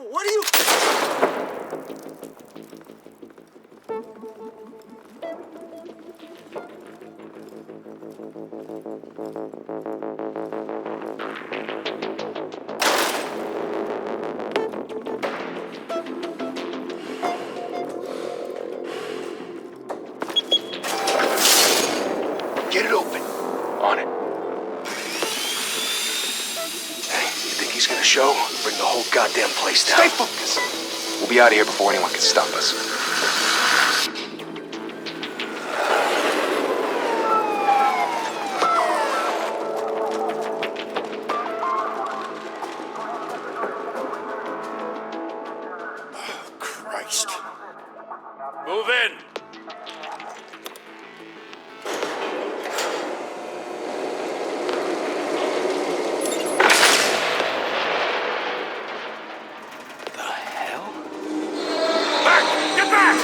What are you... Get it open. On it. Hey, you think he's gonna show? Bring the whole goddamn place down. Stay focused. We'll be out of here before anyone can stop us. Oh, Christ. Move in. The hell? Back! Get back!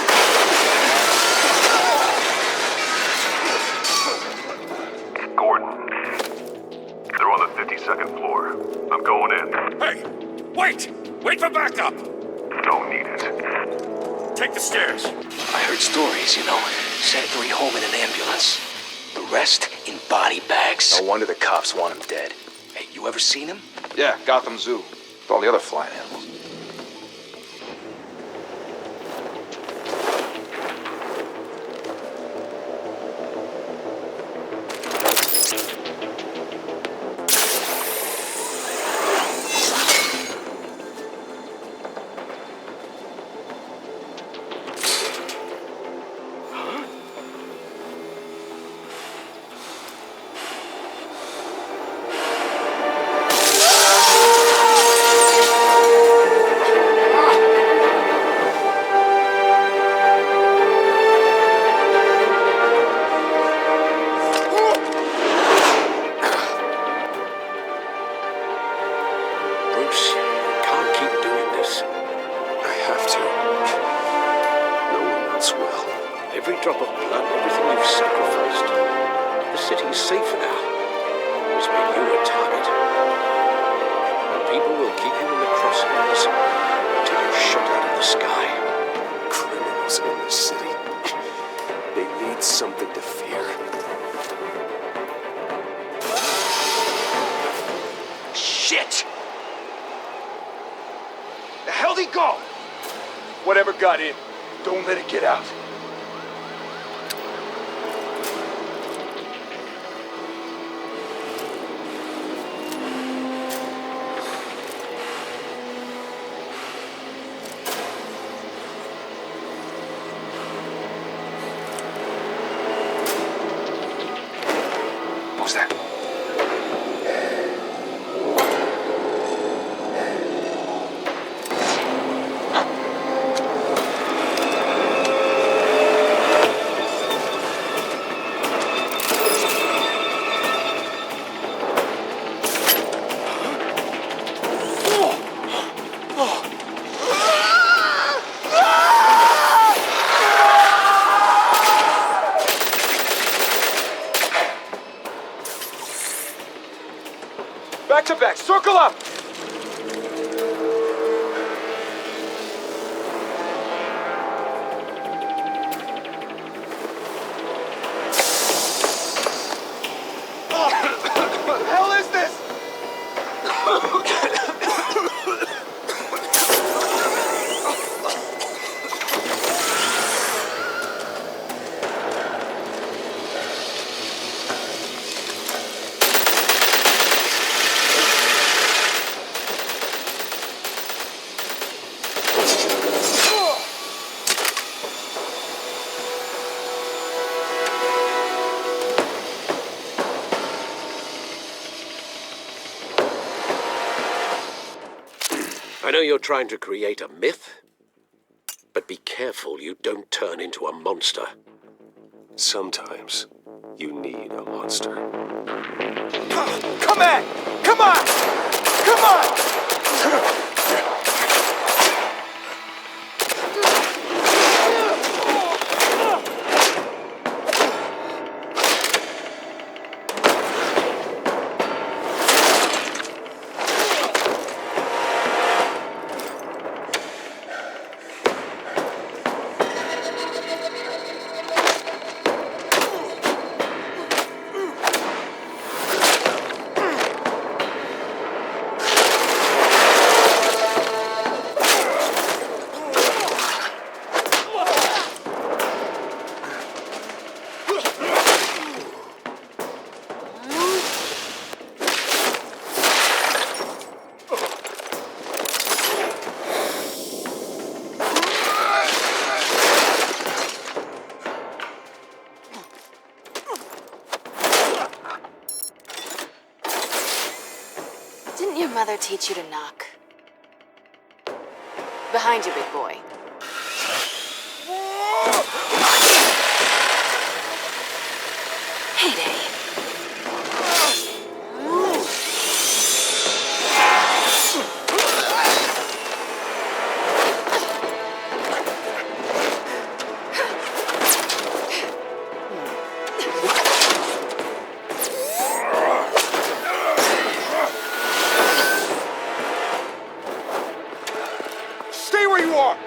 Gordon. They're on the 52nd floor. I'm going in. Hey! Wait! Wait for backup! Don't need it. Take the stairs. I heard stories, you know. Sent 3 home in an ambulance. The rest in body bags. No wonder the cops want him dead. Hey, you ever seen him? Yeah, Gotham Zoo. With all the other flying animals. Bruce, you can't keep doing this. I have to. No one else will. Every drop of blood, everything you've sacrificed. The city's safer now. It's made you a target. And people will keep you in the crosshairs until you're shot out of the sky. Criminals in this city. They need something to fear. Shit! The hell'd he go? Whatever got in, don't let it get out. Who's that? Back to back, circle up! What the hell is this? I know you're trying to create a myth, but be careful you don't turn into a monster. Sometimes you need a monster. Come on! Come on! Come on! your mother teach you to knock? Behind you, big boy. Heyday. Stay where you are!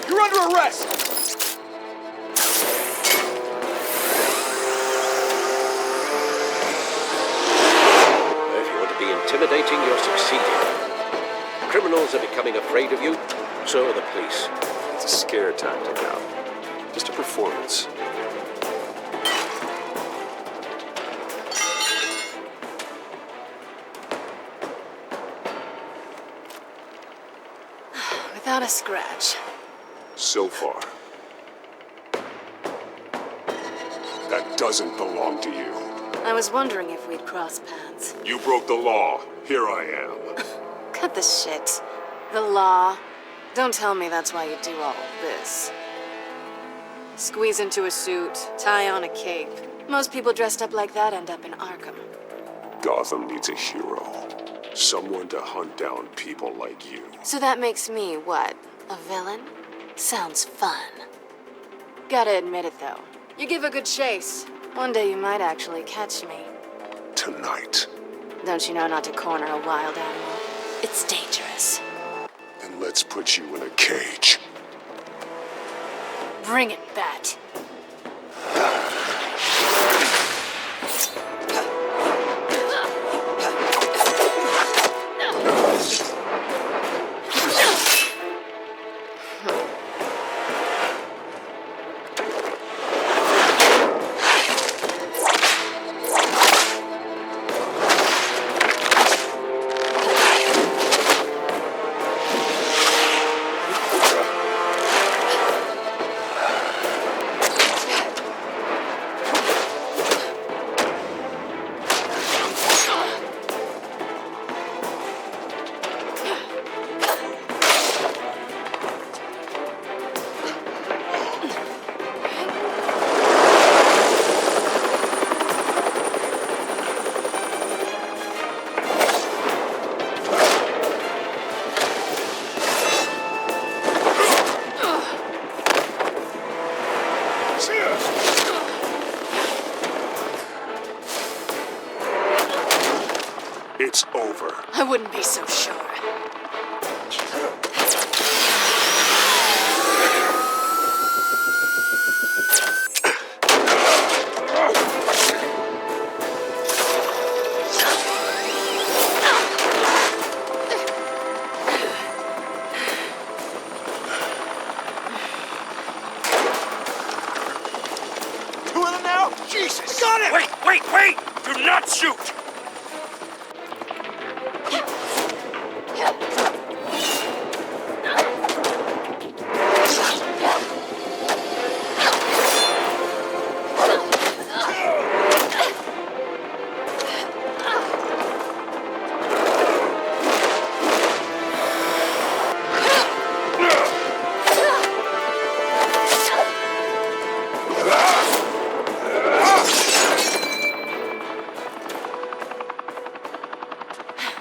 You're under arrest! If you want to be intimidating, you're succeeding. Criminals are becoming afraid of you, so are the police. It's a scare tactic now. Just a performance. Without a scratch. So far. That doesn't belong to you. I was wondering if we'd cross paths. You broke the law. Here I am. Cut the shit. The law. Don't tell me that's why you do all this. Squeeze into a suit, tie on a cape. Most people dressed up like that end up in Arkham. Gotham needs a hero. Someone to hunt down people like you. So that makes me, what, a villain? Sounds fun. Gotta admit it, though. You give a good chase. One day you might actually catch me. Tonight. Don't you know not to corner a wild animal? It's dangerous. Then let's put you in a cage. Bring it, Bat. It's over. I wouldn't be so sure. Two of them now? Jesus! Got it! Wait! Do not shoot!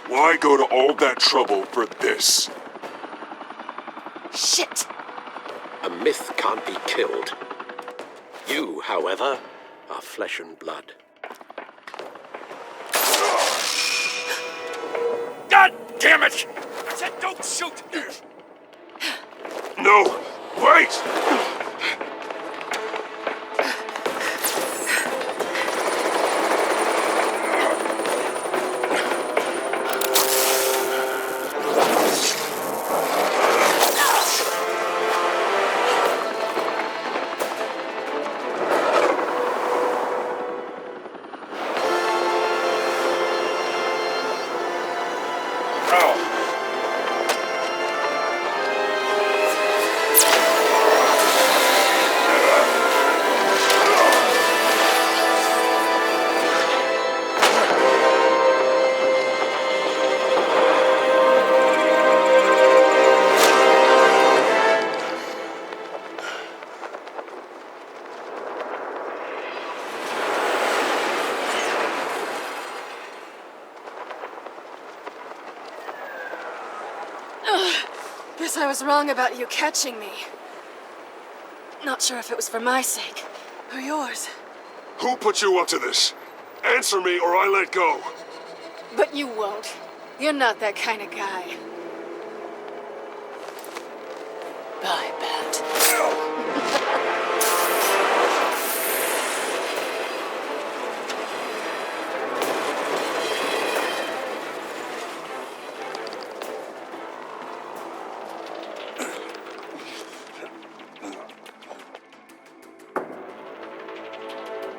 Why go to all that trouble for this? Shit! A myth can't be killed. You, however, are flesh and blood. God damn it! I said don't shoot! No! Wait! Guess I was wrong about you catching me. Not sure if it was for my sake, or yours. Who put you up to this? Answer me or I let go. But you won't. You're not that kind of guy. Bye, Bat.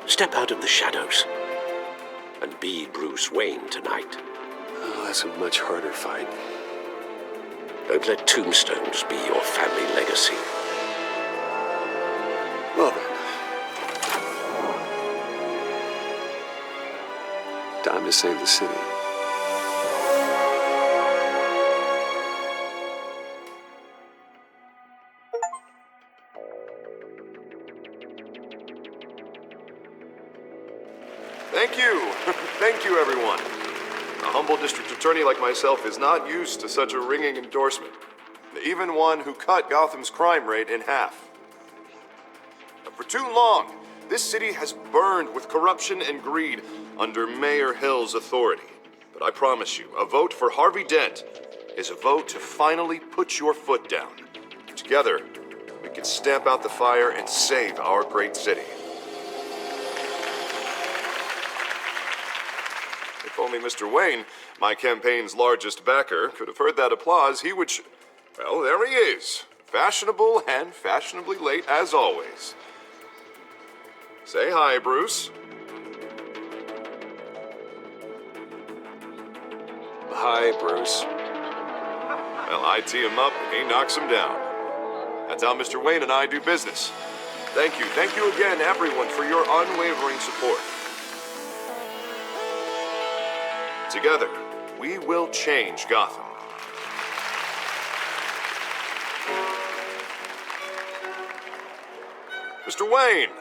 Step out of the shadows and be Bruce Wayne tonight. Oh, that's a much harder fight. Don't let tombstones be your family legacy. Well then. Time to save the city. Thank you. Thank you, everyone. A humble district attorney like myself is not used to such a ringing endorsement. Even one who cut Gotham's crime rate in half. For too long, this city has burned with corruption and greed under Mayor Hill's authority. But I promise you, a vote for Harvey Dent is a vote to finally put your foot down. Together, we can stamp out the fire and save our great city. If only Mr. Wayne, my campaign's largest backer, could have heard that applause, he would well, there he is. Fashionable and fashionably late as always. Say hi, Bruce. Hi, Bruce. Well, I tee him up and he knocks him down. That's how Mr. Wayne and I do business. Thank you again, everyone, for your unwavering support. Together, we will change Gotham. Mr. Wayne,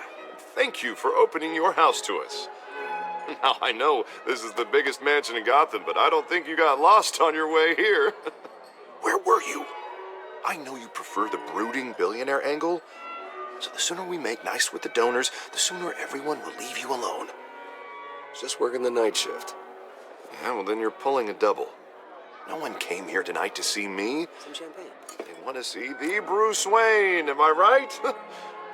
thank you for opening your house to us. Now, I know this is the biggest mansion in Gotham, but I don't think you got lost on your way here. Where were you? I know you prefer the brooding billionaire angle, so the sooner we make nice with the donors, the sooner everyone will leave you alone. Just working the night shift. Yeah, well, then you're pulling a double. No one came here tonight to see me. Some champagne. They want to see the Bruce Wayne, am I right?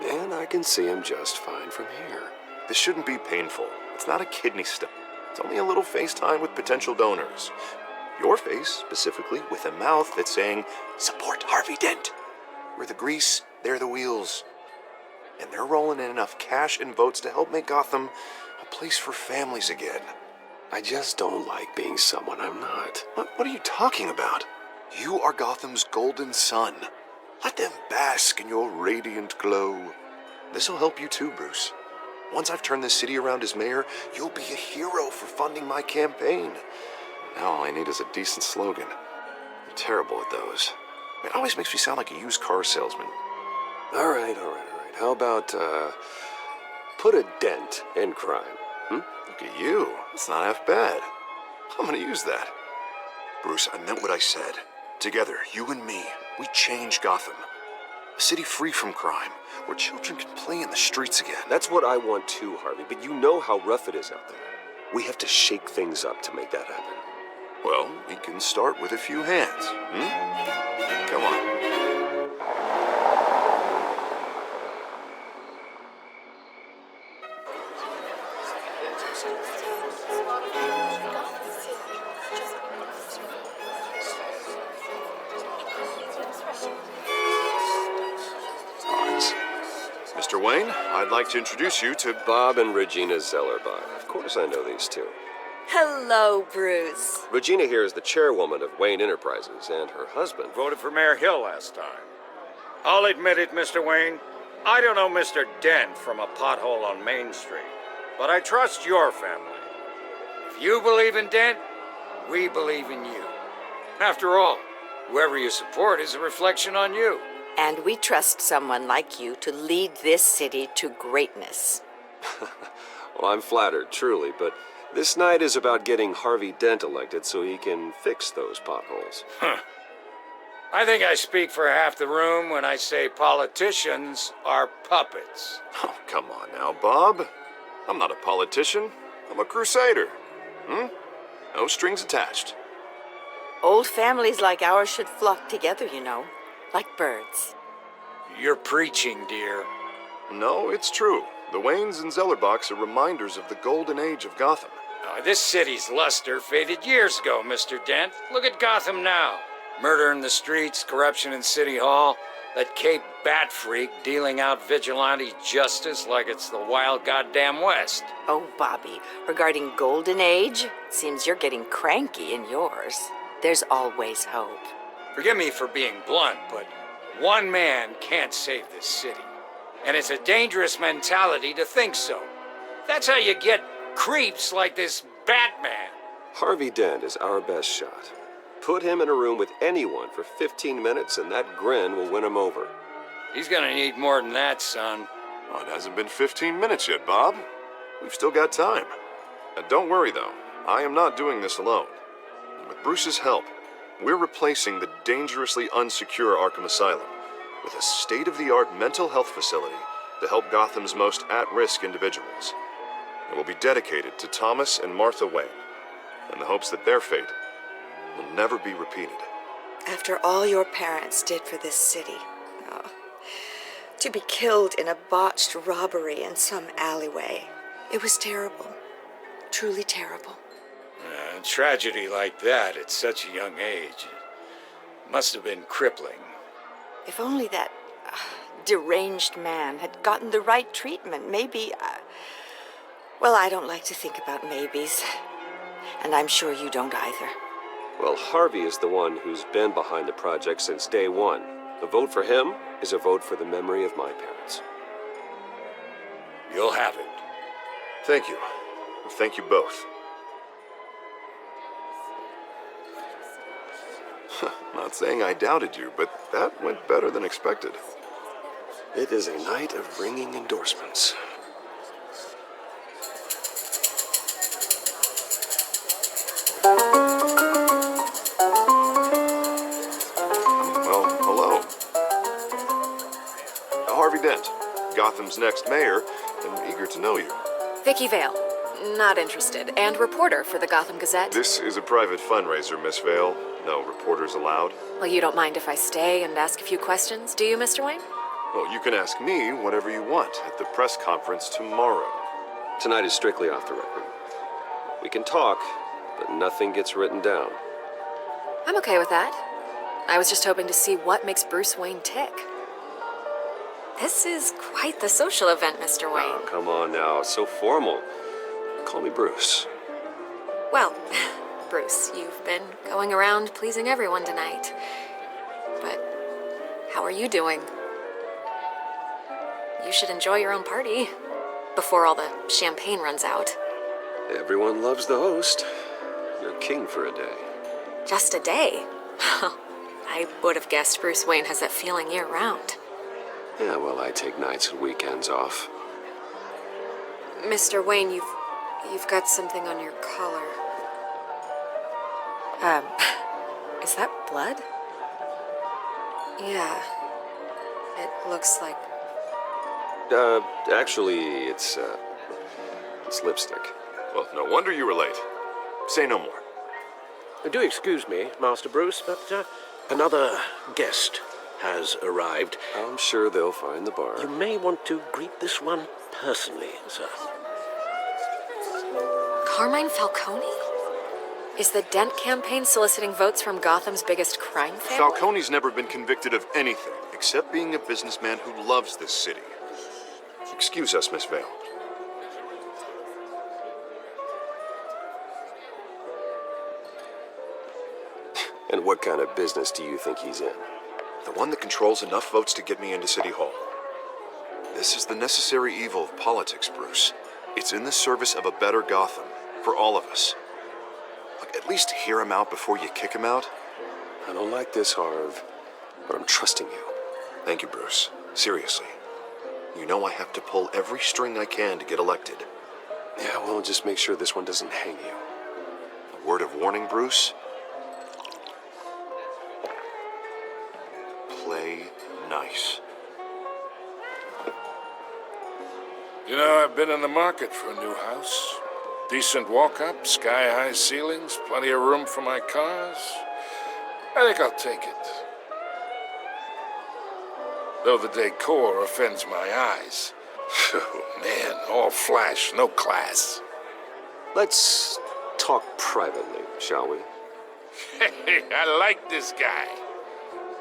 And I can see him just fine from here. This shouldn't be painful. It's not a kidney stone. It's only a little FaceTime with potential donors. Your face, specifically, with a mouth that's saying, support Harvey Dent. We're the grease, they're the wheels. And they're rolling in enough cash and votes to help make Gotham a place for families again. I just don't like being someone I'm not. What are you talking about? You are Gotham's golden sun. Let them bask in your radiant glow. This'll help you too, Bruce. Once I've turned this city around as mayor, you'll be a hero for funding my campaign. Now all I need is a decent slogan. I'm terrible at those. It always makes me sound like a used car salesman. All right. How about, put a dent in crime? Look at you. It's not half bad. I'm gonna use that. Bruce, I meant what I said. Together, you and me, we change Gotham. A city free from crime, where children can play in the streets again. That's what I want too, Harvey, but you know how rough it is out there. We have to shake things up to make that happen. Well, we can start with a few hands, Come on. Mr. Wayne, I'd like to introduce you to Bob and Regina Zellerbach. Of course I know these two. Hello, Bruce. Regina here is the chairwoman of Wayne Enterprises, and her husband... Voted for Mayor Hill last time. I'll admit it, Mr. Wayne. I don't know Mr. Dent from a pothole on Main Street, but I trust your family. If you believe in Dent, we believe in you. After all, whoever you support is a reflection on you. And we trust someone like you to lead this city to greatness. Well, I'm flattered, truly, but this night is about getting Harvey Dent elected so he can fix those potholes. I think I speak for half the room when I say politicians are puppets. Oh, come on now, Bob. I'm not a politician. I'm a crusader. No strings attached. Old families like ours should flock together, you know, like birds. You're preaching, dear. No, it's true. The Waynes and Zellerbachs are reminders of the golden age of Gotham. This city's luster faded years ago, Mr. Dent. Look at Gotham now. Murder in the streets, corruption in City Hall, that Cape Bat freak dealing out vigilante justice like it's the wild goddamn West. Oh, Bobby, regarding Golden Age, seems you're getting cranky in yours. There's always hope. Forgive me for being blunt, but one man can't save this city. And it's a dangerous mentality to think so. That's how you get creeps like this Batman. Harvey Dent is our best shot. Put him in a room with anyone for 15 minutes and that grin will win him over. He's gonna need more than that, son. Oh, it hasn't been 15 minutes yet, Bob. We've still got time. Don't worry, though. I am not doing this alone. With Bruce's help, we're replacing the dangerously unsecure Arkham Asylum with a state-of-the-art mental health facility to help Gotham's most at-risk individuals. It will be dedicated to Thomas and Martha Wayne, in the hopes that their fate will never be repeated. After all your parents did for this city, to be killed in a botched robbery in some alleyway, it was terrible. Truly terrible. A tragedy like that at such a young age must have been crippling. If only that deranged man had gotten the right treatment, maybe... well, I don't like to think about maybes. And I'm sure you don't either. Well, Harvey is the one who's been behind the project since day one. A vote for him is a vote for the memory of my parents. You'll have it. Thank you. Thank you both. Not saying I doubted you, but that went better than expected. It is a night of ringing endorsements. Well, hello. Harvey Dent, Gotham's next mayor, and eager to know you. Vicky Vale. Not interested. And reporter for the Gotham Gazette. This is a private fundraiser, Miss Vale. No reporters allowed. Well, you don't mind if I stay and ask a few questions, do you, Mr. Wayne? Well, you can ask me whatever you want at the press conference tomorrow. Tonight is strictly off the record. We can talk, but nothing gets written down. I'm okay with that. I was just hoping to see what makes Bruce Wayne tick. This is quite the social event, Mr. Wayne. Oh, come on now. It's so formal. Call me Bruce. Well, Bruce, you've been going around pleasing everyone tonight. But how are you doing? You should enjoy your own party before all the champagne runs out. Everyone loves the host. You're king for a day. Just a day? I would have guessed Bruce Wayne has that feeling year-round. Yeah, well, I take nights and weekends off. Mr. Wayne, you've got something on your collar. Is that blood? Yeah. It looks like... Actually, it's lipstick. Well, no wonder you were late. Say no more. Do excuse me, Master Bruce, but another guest has arrived. I'm sure they'll find the bar. You may want to greet this one personally, sir. Carmine Falcone? Is the Dent campaign soliciting votes from Gotham's biggest crime family? Falcone's never been convicted of anything except being a businessman who loves this city. Excuse us, Miss Vale. And what kind of business do you think he's in? The one that controls enough votes to get me into City Hall. This is the necessary evil of politics, Bruce. It's in the service of a better Gotham, for all of us. Look, at least hear him out before you kick him out. I don't like this, Harv, but I'm trusting you. Thank you, Bruce. Seriously. You know I have to pull every string I can to get elected. Yeah, well, just make sure this one doesn't hang you. A word of warning, Bruce? Nice. You know, I've been in the market for a new house. Decent walk-up, sky-high ceilings, plenty of room for my cars. I think I'll take it. Though the decor offends my eyes. Oh, man, all flash, no class. Let's talk privately, shall we? Hey, I like this guy.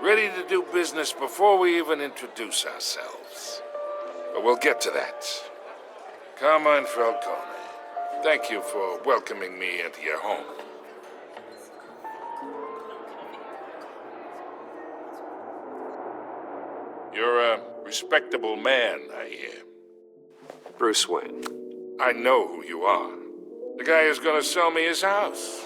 Ready to do business before we even introduce ourselves. But we'll get to that. Carmine Falcone, thank you for welcoming me into your home. You're a respectable man, I hear. Bruce Wayne. I know who you are. The guy who's gonna sell me his house.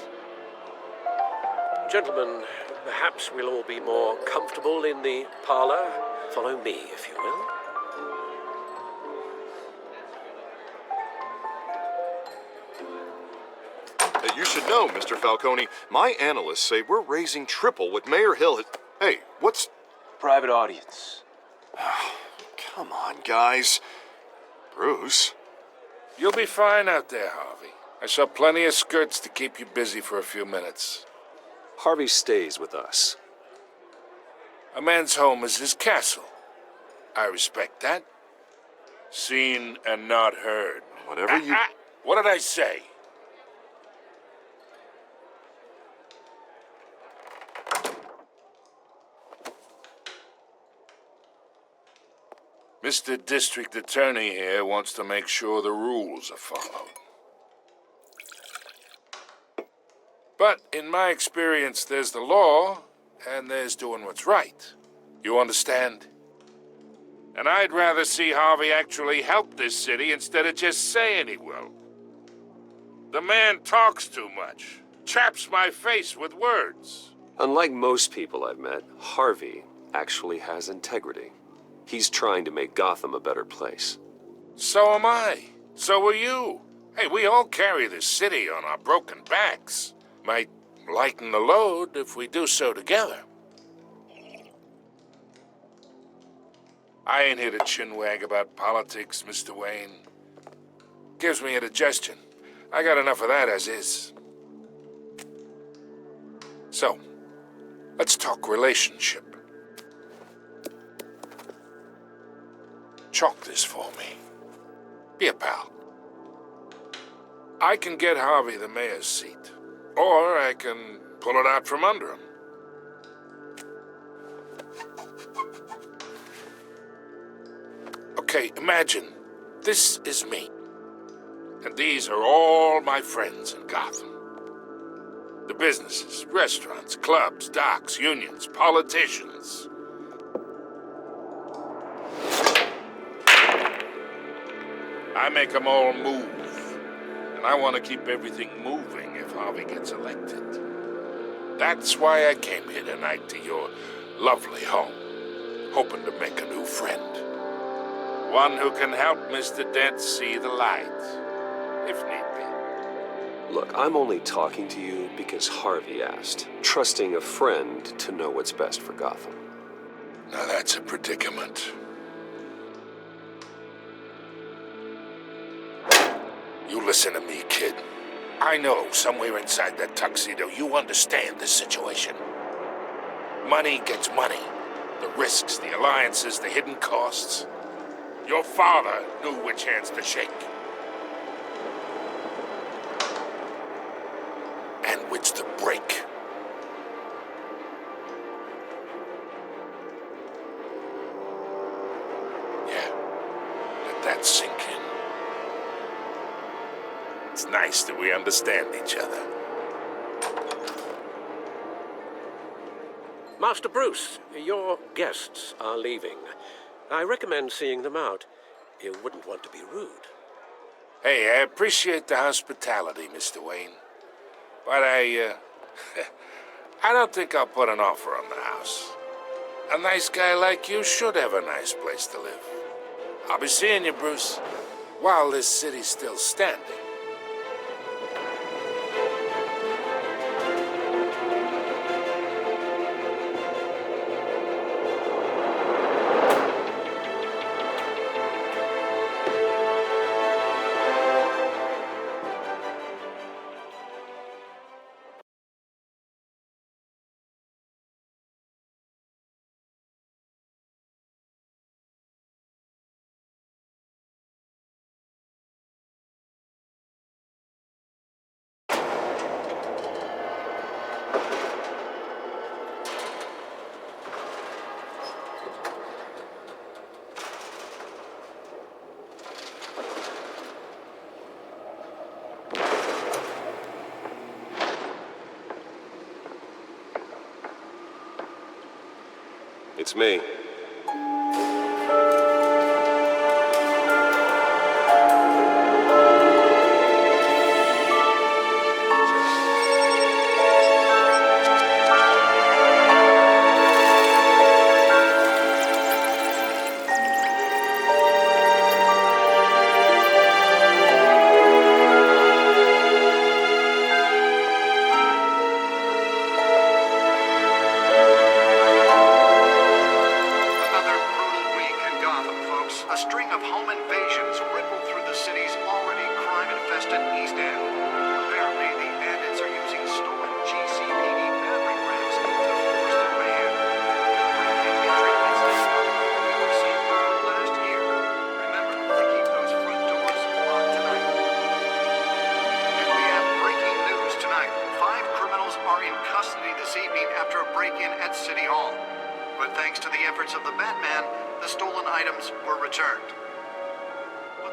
Gentlemen, perhaps we'll all be more comfortable in the parlor. Follow me, if you will. You should know, Mr. Falcone, my analysts say we're raising triple what Mayor Hill has... Hey, what's... Private audience. Come on, guys. Bruce? You'll be fine out there, Harvey. I saw plenty of skirts to keep you busy for a few minutes. Harvey stays with us. A man's home is his castle. I respect that. Seen and not heard. Whatever you... What did I say? Mr. District Attorney here wants to make sure the rules are followed. But in my experience, there's the law, and there's doing what's right. You understand? And I'd rather see Harvey actually help this city instead of just saying he will. The man talks too much, chaps my face with words. Unlike most people I've met, Harvey actually has integrity. He's trying to make Gotham a better place. So am I. So are you. Hey, we all carry this city on our broken backs. Might lighten the load if we do so together. I ain't here to chinwag about politics, Mr. Wayne. Gives me indigestion. I got enough of that as is. So, let's talk relationship. Chalk this for me. Be a pal. I can get Harvey the mayor's seat, or I can pull it out from under him. Okay, imagine this is me, and these are all my friends in Gotham. The businesses, restaurants, clubs, docks, unions, politicians. I make them all move, and I want to keep everything moving if Harvey gets elected. That's why I came here tonight to your lovely home, hoping to make a new friend. One who can help Mr. Dent see the light, if need be. Look, I'm only talking to you because Harvey asked, trusting a friend to know what's best for Gotham. Now that's a predicament. You listen to me, kid. I know somewhere inside that tuxedo you understand this situation. Money gets money. The risks, the alliances, the hidden costs. Your father knew which hands to shake. And which to break. Yeah, let that sink in. It's nice that we understand each other. Master Bruce, your guests are leaving. I recommend seeing them out. You wouldn't want to be rude. Hey, I appreciate the hospitality, Mr. Wayne. But I don't think I'll put an offer on the house. A nice guy like you should have a nice place to live. I'll be seeing you, Bruce, while this city's still standing. It's me.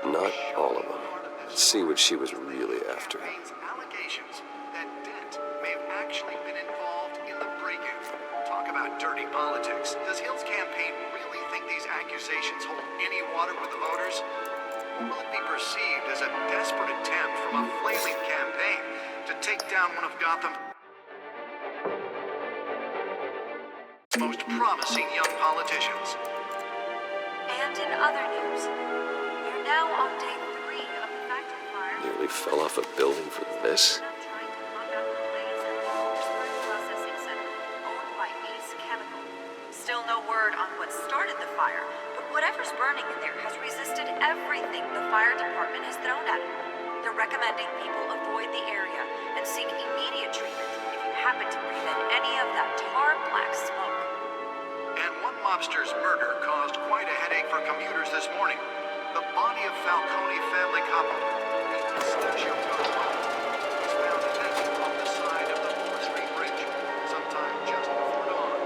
Not all of them. Let's see what she was really after. Allegations that Dent may have actually been involved in the break-in. Talk about dirty politics. Does Hill's campaign really think these accusations hold any water with the voters? Or will it be perceived as a desperate attempt from a flailing campaign to take down one of Gotham's most promising young politicians? And in other news, we're now on day 3 of the factory fire. Nearly fell off a building for this. Trying to knock out the blaze at the Pittsburgh Processing Center, owned by Ace Chemical. Still no word on what started the fire, but whatever's burning in there has resisted everything the fire department has thrown at it. They're recommending people avoid the area and seek immediate treatment if you happen to breathe in any of that tar black smoke. And one mobster's murder caused quite a headache for commuters this morning. The body of Falcone family couple, the Pistachio Cove, was found hanging on the side of the 4th Street Bridge, sometime just before dawn,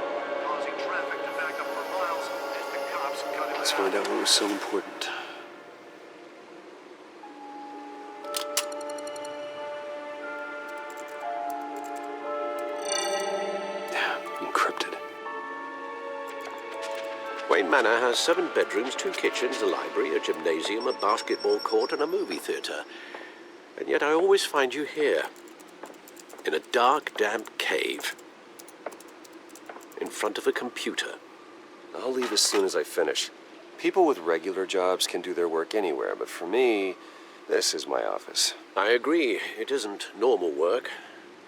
causing traffic to back up for miles as the cops cut him Let's down. find out what was so important. Encrypted. Wayne Manor has 7 bedrooms, 2 kitchens, a library, a gymnasium, a basketball court, and a movie theater. And yet I always find you here, in a dark, damp cave, in front of a computer. I'll leave as soon as I finish. People with regular jobs can do their work anywhere, but for me, this is my office. I agree, it isn't normal work.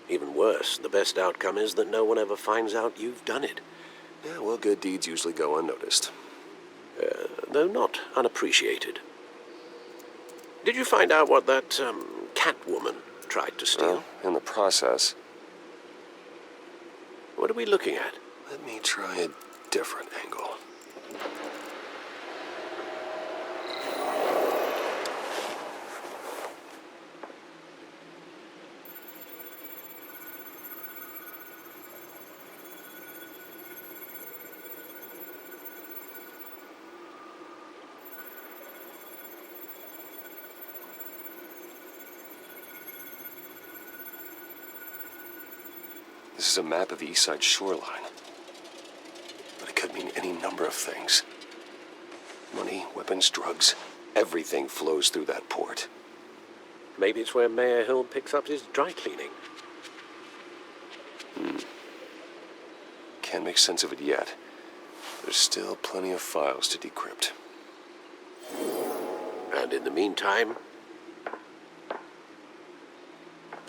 Even worse, the best outcome is that no one ever finds out you've done it. Yeah, well, good deeds usually go unnoticed. Though not unappreciated. Did you find out what that, Catwoman tried to steal? Well, in the process. What are we looking at? Let me try a different angle. This is a map of the East Side shoreline. But it could mean any number of things. Money, weapons, drugs, everything flows through that port. Maybe it's where Mayor Hill picks up his dry cleaning. Can't make sense of it yet. There's still plenty of files to decrypt. And in the meantime,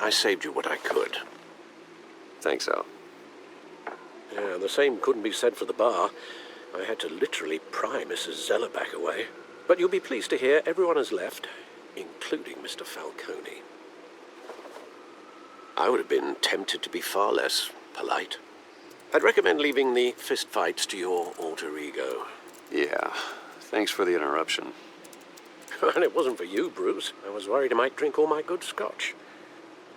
I saved you what I could. Thanks, Al. Yeah, the same couldn't be said for the bar. I had to literally pry Mrs. Zellerback away. But you'll be pleased to hear everyone has left, including Mr. Falcone. I would have been tempted to be far less polite. I'd recommend leaving the fistfights to your alter ego. Yeah, thanks for the interruption. And it wasn't for you, Bruce. I was worried I might drink all my good scotch.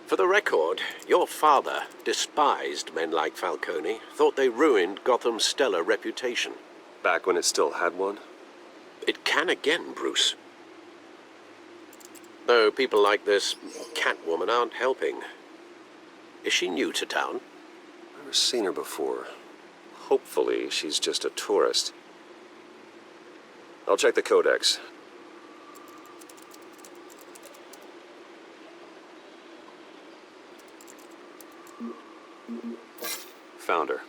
For the record, your father despised men like Falcone, thought they ruined Gotham's stellar reputation. Back when it still had one? It can again, Bruce. Though people like this Catwoman aren't helping. Is she new to town? Never seen her before. Hopefully, she's just a tourist. I'll check the codex. Found her.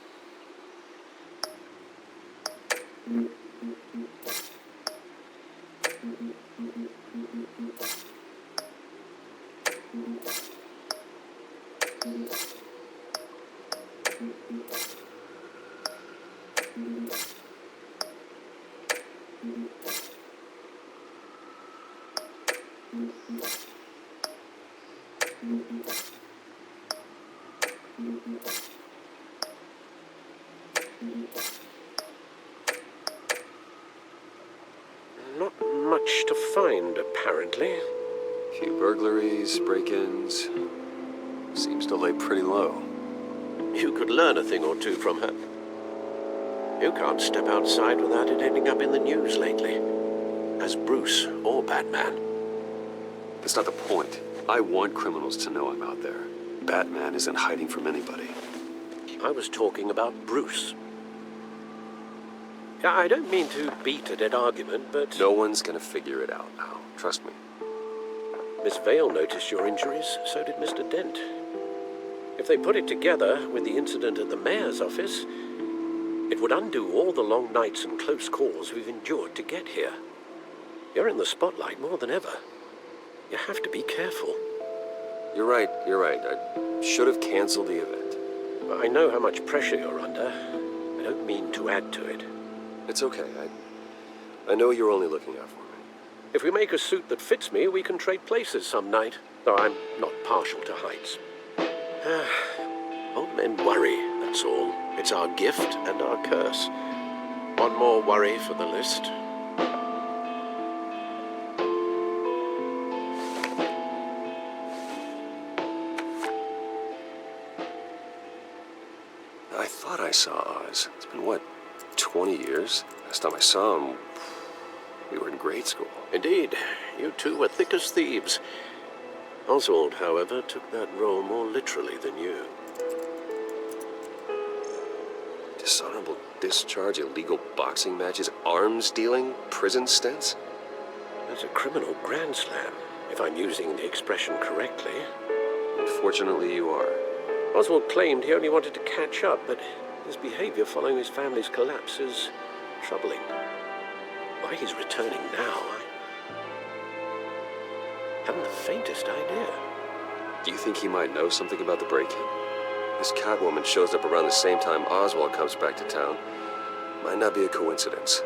Not much to find, apparently. Few burglaries, break-ins. Seems to lay pretty low. You could learn a thing or two from her. You can't step outside without it ending up in the news lately. As Bruce or Batman. That's not the point. I want criminals to know I'm out there. Batman isn't hiding from anybody. I was talking about Bruce. I don't mean to beat a dead argument, but... No one's gonna figure it out now. Trust me. Miss Vale noticed your injuries, so did Mr. Dent. If they put it together with the incident at the mayor's office, it would undo all the long nights and close calls we've endured to get here. You're in the spotlight more than ever. You have to be careful. You're right. I should have canceled the event. I know how much pressure you're under. I don't mean to add to it. It's okay. I know you're only looking out for me. If we make a suit that fits me, we can trade places some night. Though I'm not partial to heights. Old men worry, that's all. It's our gift and our curse. One more worry for the list. I thought I saw Oz. It's been, what, 20 years? Last time I saw him, we were in grade school. Indeed, you two were thick as thieves. Oswald, however, took that role more literally than you. Dishonorable discharge, illegal boxing matches, arms dealing, prison stints? That's a criminal grand slam, if I'm using the expression correctly. Unfortunately, you are. Oswald claimed he only wanted to catch up, but his behavior following his family's collapse is troubling. Why he's returning now, I haven't the faintest idea. Do you think he might know something about the break-in? This Catwoman shows up around the same time Oswald comes back to town. Might not be a coincidence.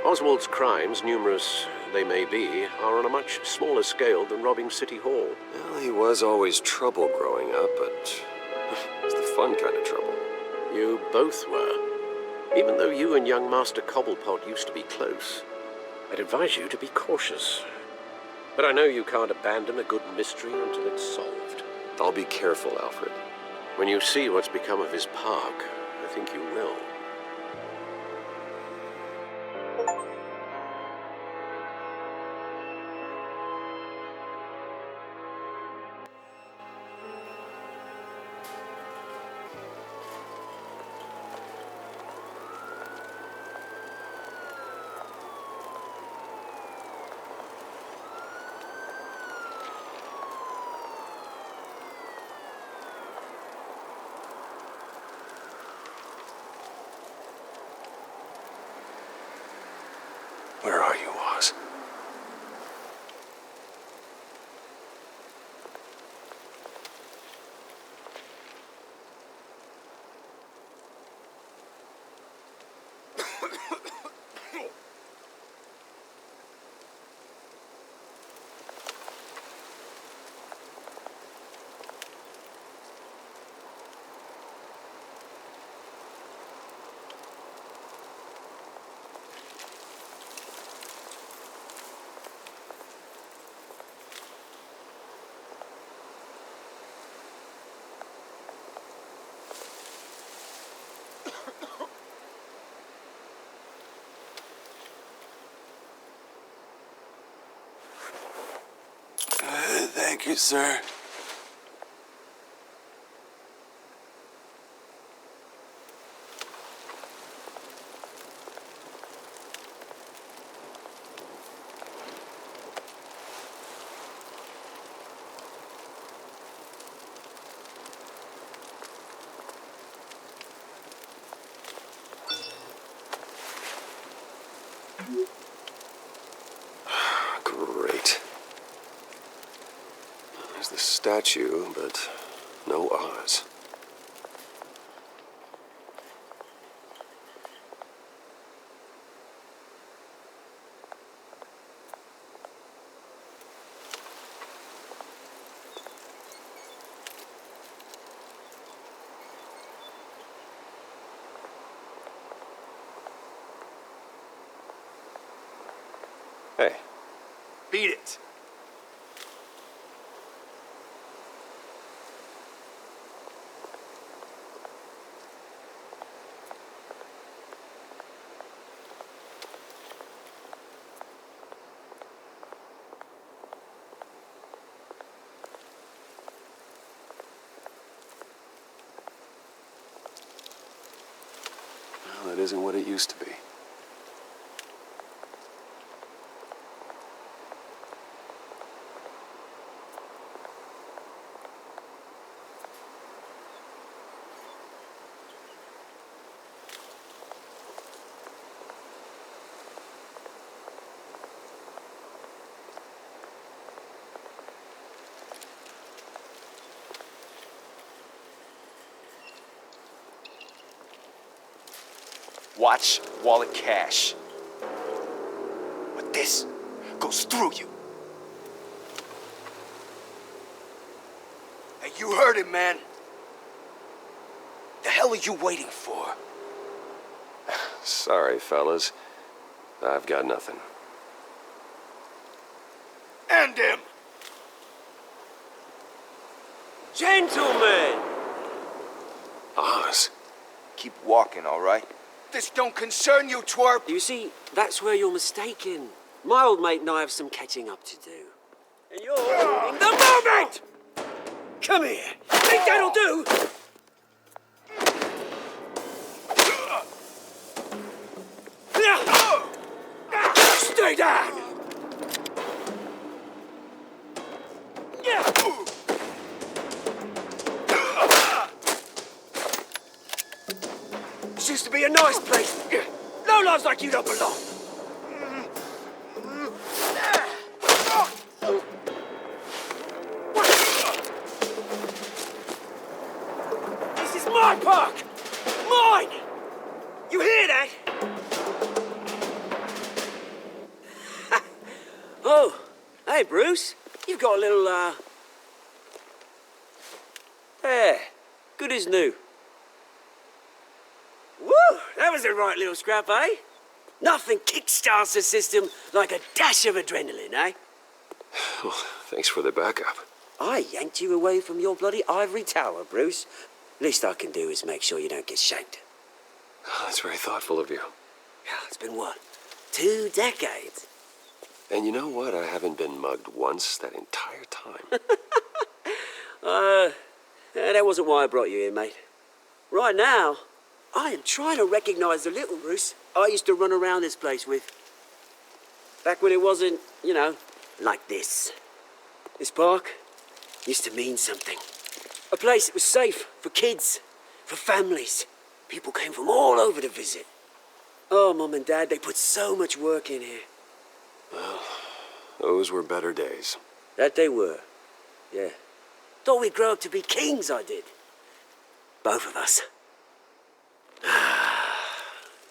Oswald's crimes, numerous they may be, are on a much smaller scale than robbing City Hall. Well, he was always trouble growing up, but it's the fun kind of trouble. You both were. Even though you and young Master Cobblepot used to be close, I'd advise you to be cautious. But I know you can't abandon a good mystery until it's solved. I'll be careful, Alfred. When you see what's become of his park, I think you will. Where are you, Oz? Thank you, sir. Great. There's the statue, but no Oz. Hey. Beat it. Well, that isn't what it used to be. Watch wallet cash. But this goes through you. Hey, you heard it, man. The hell are you waiting for? Sorry, fellas. I've got nothing. And him! Gentlemen! Oz. Keep walking, all right? This don't concern you, twerp! You see, that's where you're mistaken. My old mate and I have some catching up to do. And you're ruining the moment! Come here. Think that'll do? Stay down! This used to be a nice place. No lives like you don't belong. This is my park! Mine! You hear that? Oh, hey, Bruce. You've got a little, There. Good as new. Woo! That was a right little scrap, eh? Nothing kickstarts the system like a dash of adrenaline, eh? Well, thanks for the backup. I yanked you away from your bloody ivory tower, Bruce. Least I can do is make sure you don't get shanked. Oh, that's very thoughtful of you. Yeah, it's been what? 2 decades? And you know what? I haven't been mugged once that entire time. That wasn't why I brought you here, mate. Right now, I am trying to recognize the little Bruce I used to run around this place with. Back when it wasn't, you know, like this. This park used to mean something. A place that was safe for kids, for families. People came from all over to visit. Oh, Mum and Dad, they put so much work in here. Well, those were better days. That they were, yeah. Thought we'd grow up to be kings, I did. Both of us.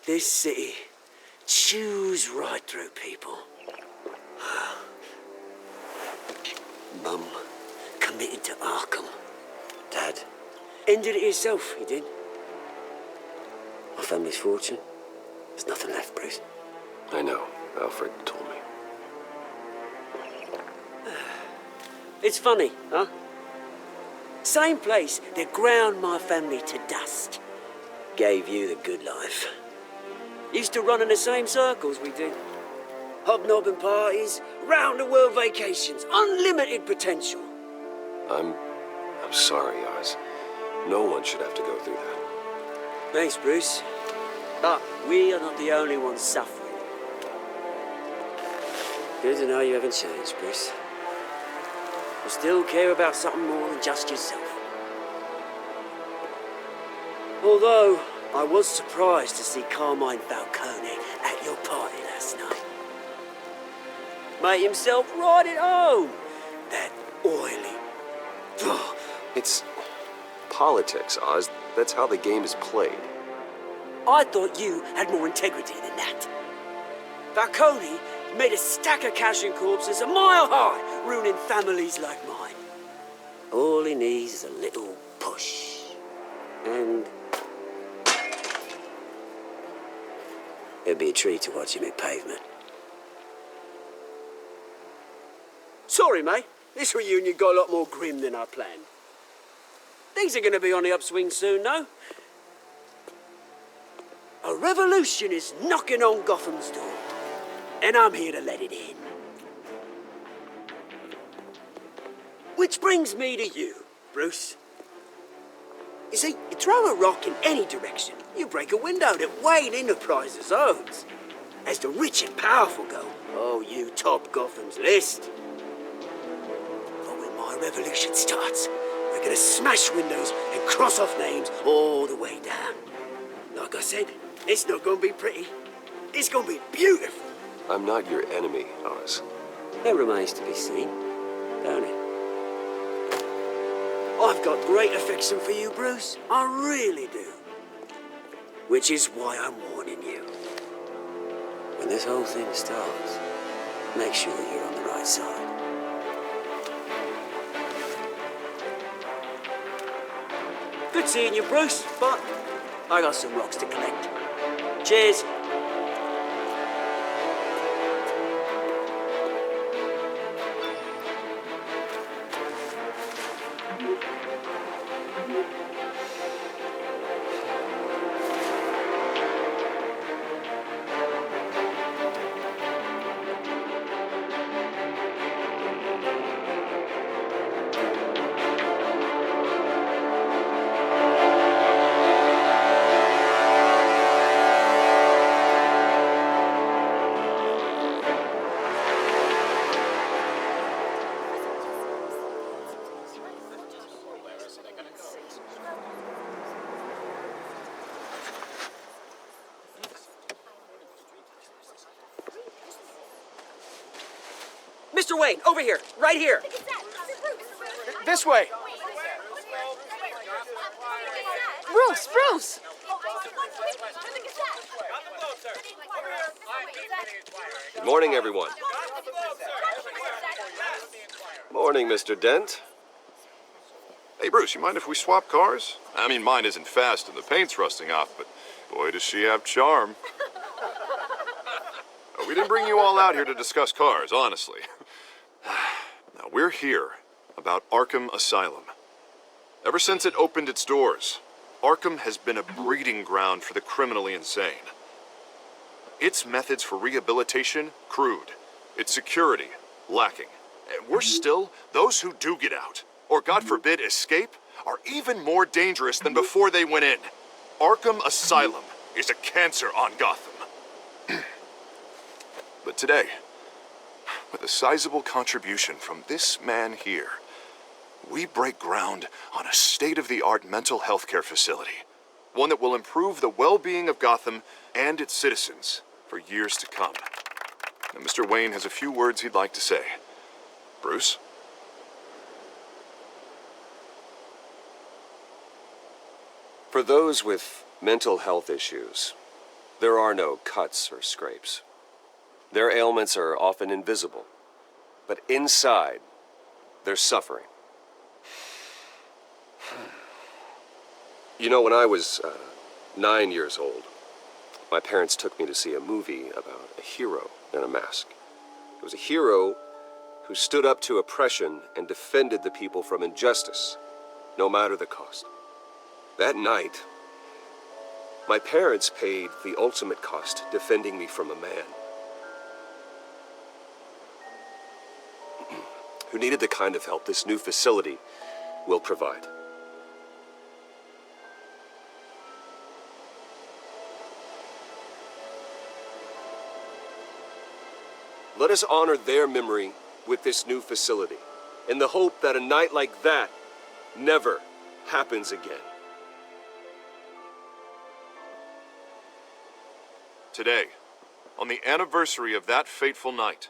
This city chews right through people. Mum committed to Arkham. Dad ended it himself, he did. My family's fortune. There's nothing left, Bruce. I know. Alfred told me. It's funny, huh? Same place that ground my family to dust gave you the good life. Used to run in the same circles we did. Hobnobbing parties, round-the-world vacations, unlimited potential. I'm sorry, Oz. No one should have to go through that. Thanks, Bruce. But we are not the only ones suffering. Good to know you haven't changed, Bruce. You still care about something more than just yourself. Although, I was surprised to see Carmine Falcone at your party last last night. Made himself right at home. That oily... Ugh. It's politics, Oz. That's how the game is played. I thought you had more integrity than that. Falcone made a stack of cash and corpses a mile high, ruining families like mine. All he needs is a little push. And... it'd be a treat to watch him hit pavement. Sorry, mate. This reunion got a lot more grim than I planned. Things are going to be on the upswing soon, though. A revolution is knocking on Gotham's door, and I'm here to let it in. Which brings me to you, Bruce. You see, you throw a rock in any direction, you break a window that Wayne Enterprises owns. As the rich and powerful go, oh, you top Gotham's list. But when my revolution starts, we're gonna smash windows and cross off names all the way down. Like I said, it's not gonna be pretty. It's gonna be beautiful. I'm not your enemy, Oz. That remains to be seen, don't it? I've got great affection for you, Bruce. I really do. Which is why I'm warning you. When this whole thing starts, make sure you're on the right side. Good seeing you, Bruce, but I got some rocks to collect. Cheers. Mr. Wayne, over here, right here. This way. Bruce! Good morning, everyone. Morning, Mr. Dent. Hey, Bruce, you mind if we swap cars? I mean, mine isn't fast and the paint's rusting off, but boy, does she have charm. We didn't bring you all out here to discuss cars, honestly. Now, we're here about Arkham Asylum. Ever since it opened its doors, Arkham has been a breeding ground for the criminally insane. Its methods for rehabilitation, crude. Its security, lacking. And worse still, those who do get out, or God forbid escape, are even more dangerous than before they went in. Arkham Asylum is a cancer on Gotham. But today, with a sizable contribution from this man here, we break ground on a state-of-the-art mental health care facility. One that will improve the well-being of Gotham and its citizens for years to come. Now, Mr. Wayne has a few words he'd like to say. Bruce? For those with mental health issues, there are no cuts or scrapes. Their ailments are often invisible, but inside, they're suffering. You know, when I was 9 years old, my parents took me to see a movie about a hero in a mask. It was a hero who stood up to oppression and defended the people from injustice, no matter the cost. That night, my parents paid the ultimate cost defending me from a man who needed the kind of help this new facility will provide. Let us honor their memory with this new facility, in the hope that a night like that never happens again. Today, on the anniversary of that fateful night,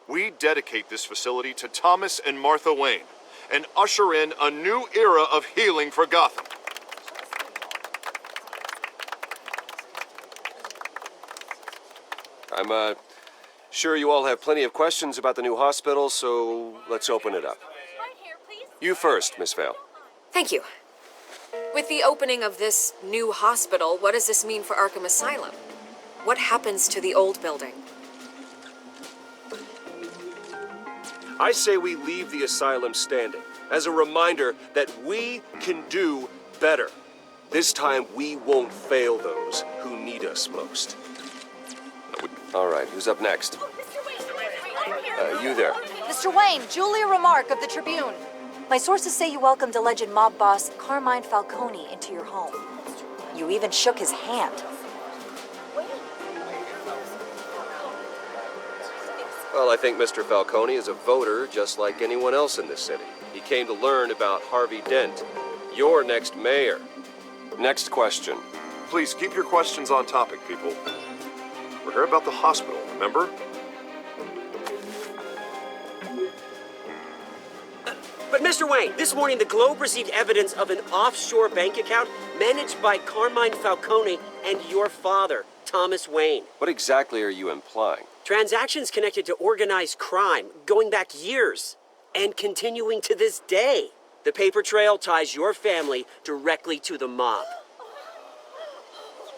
we dedicate this facility to Thomas and Martha Wayne and usher in a new era of healing for Gotham. I'm sure you all have plenty of questions about the new hospital, so let's open it up. You first, Miss Vale. Thank you. With the opening of this new hospital, what does this mean for Arkham Asylum? What happens to the old building? I say we leave the asylum standing as a reminder that we can do better. This time, we won't fail those who need us most. All right, who's up next? You there. Mr. Wayne, Julia Remark of the Tribune. My sources say you welcomed alleged mob boss Carmine Falcone into your home. You even shook his hand. Well, I think Mr. Falcone is a voter just like anyone else in this city. He came to learn about Harvey Dent, your next mayor. Next question. Please keep your questions on topic, people. We're here about the hospital, remember? But Mr. Wayne, this morning the Globe received evidence of an offshore bank account managed by Carmine Falcone and your father, Thomas Wayne. What exactly are you implying? Transactions connected to organized crime going back years and continuing to this day. The paper trail ties your family directly to the mob.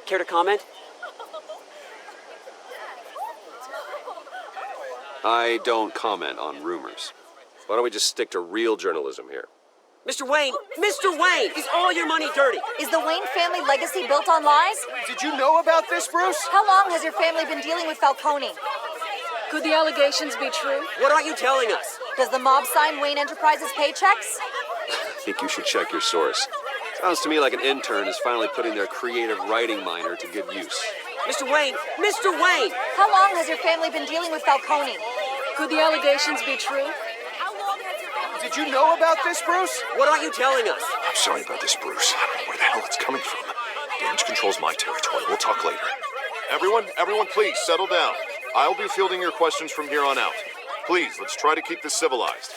Care to comment? I don't comment on rumors. Why don't we just stick to real journalism here? Mr. Wayne, is all your money dirty? Is the Wayne family legacy built on lies? Did you know about this, Bruce? How long has your family been dealing with Falcone? Could the allegations be true? What aren't you telling us? Does the mob sign Wayne Enterprises paychecks? I think you should check your source. Sounds to me like an intern is finally putting their creative writing minor to good use. Mr. Wayne! How long has your family been dealing with Falcone? Could the allegations be true? Did you know about this, Bruce? What aren't you telling us? I'm sorry about this, Bruce. I don't know where the hell it's coming from. Damage control's my territory. We'll talk later. Everyone, please settle down. I'll be fielding your questions from here on out. Please, let's try to keep this civilized.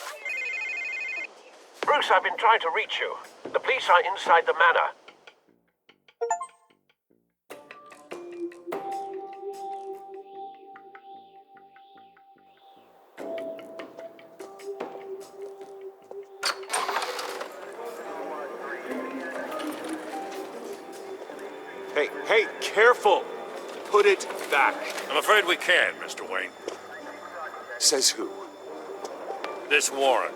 Bruce, I've been trying to reach you. The police are inside the manor. Hey, careful! Put it back. I'm afraid we can, Mr. Wayne. Says who? This warrant.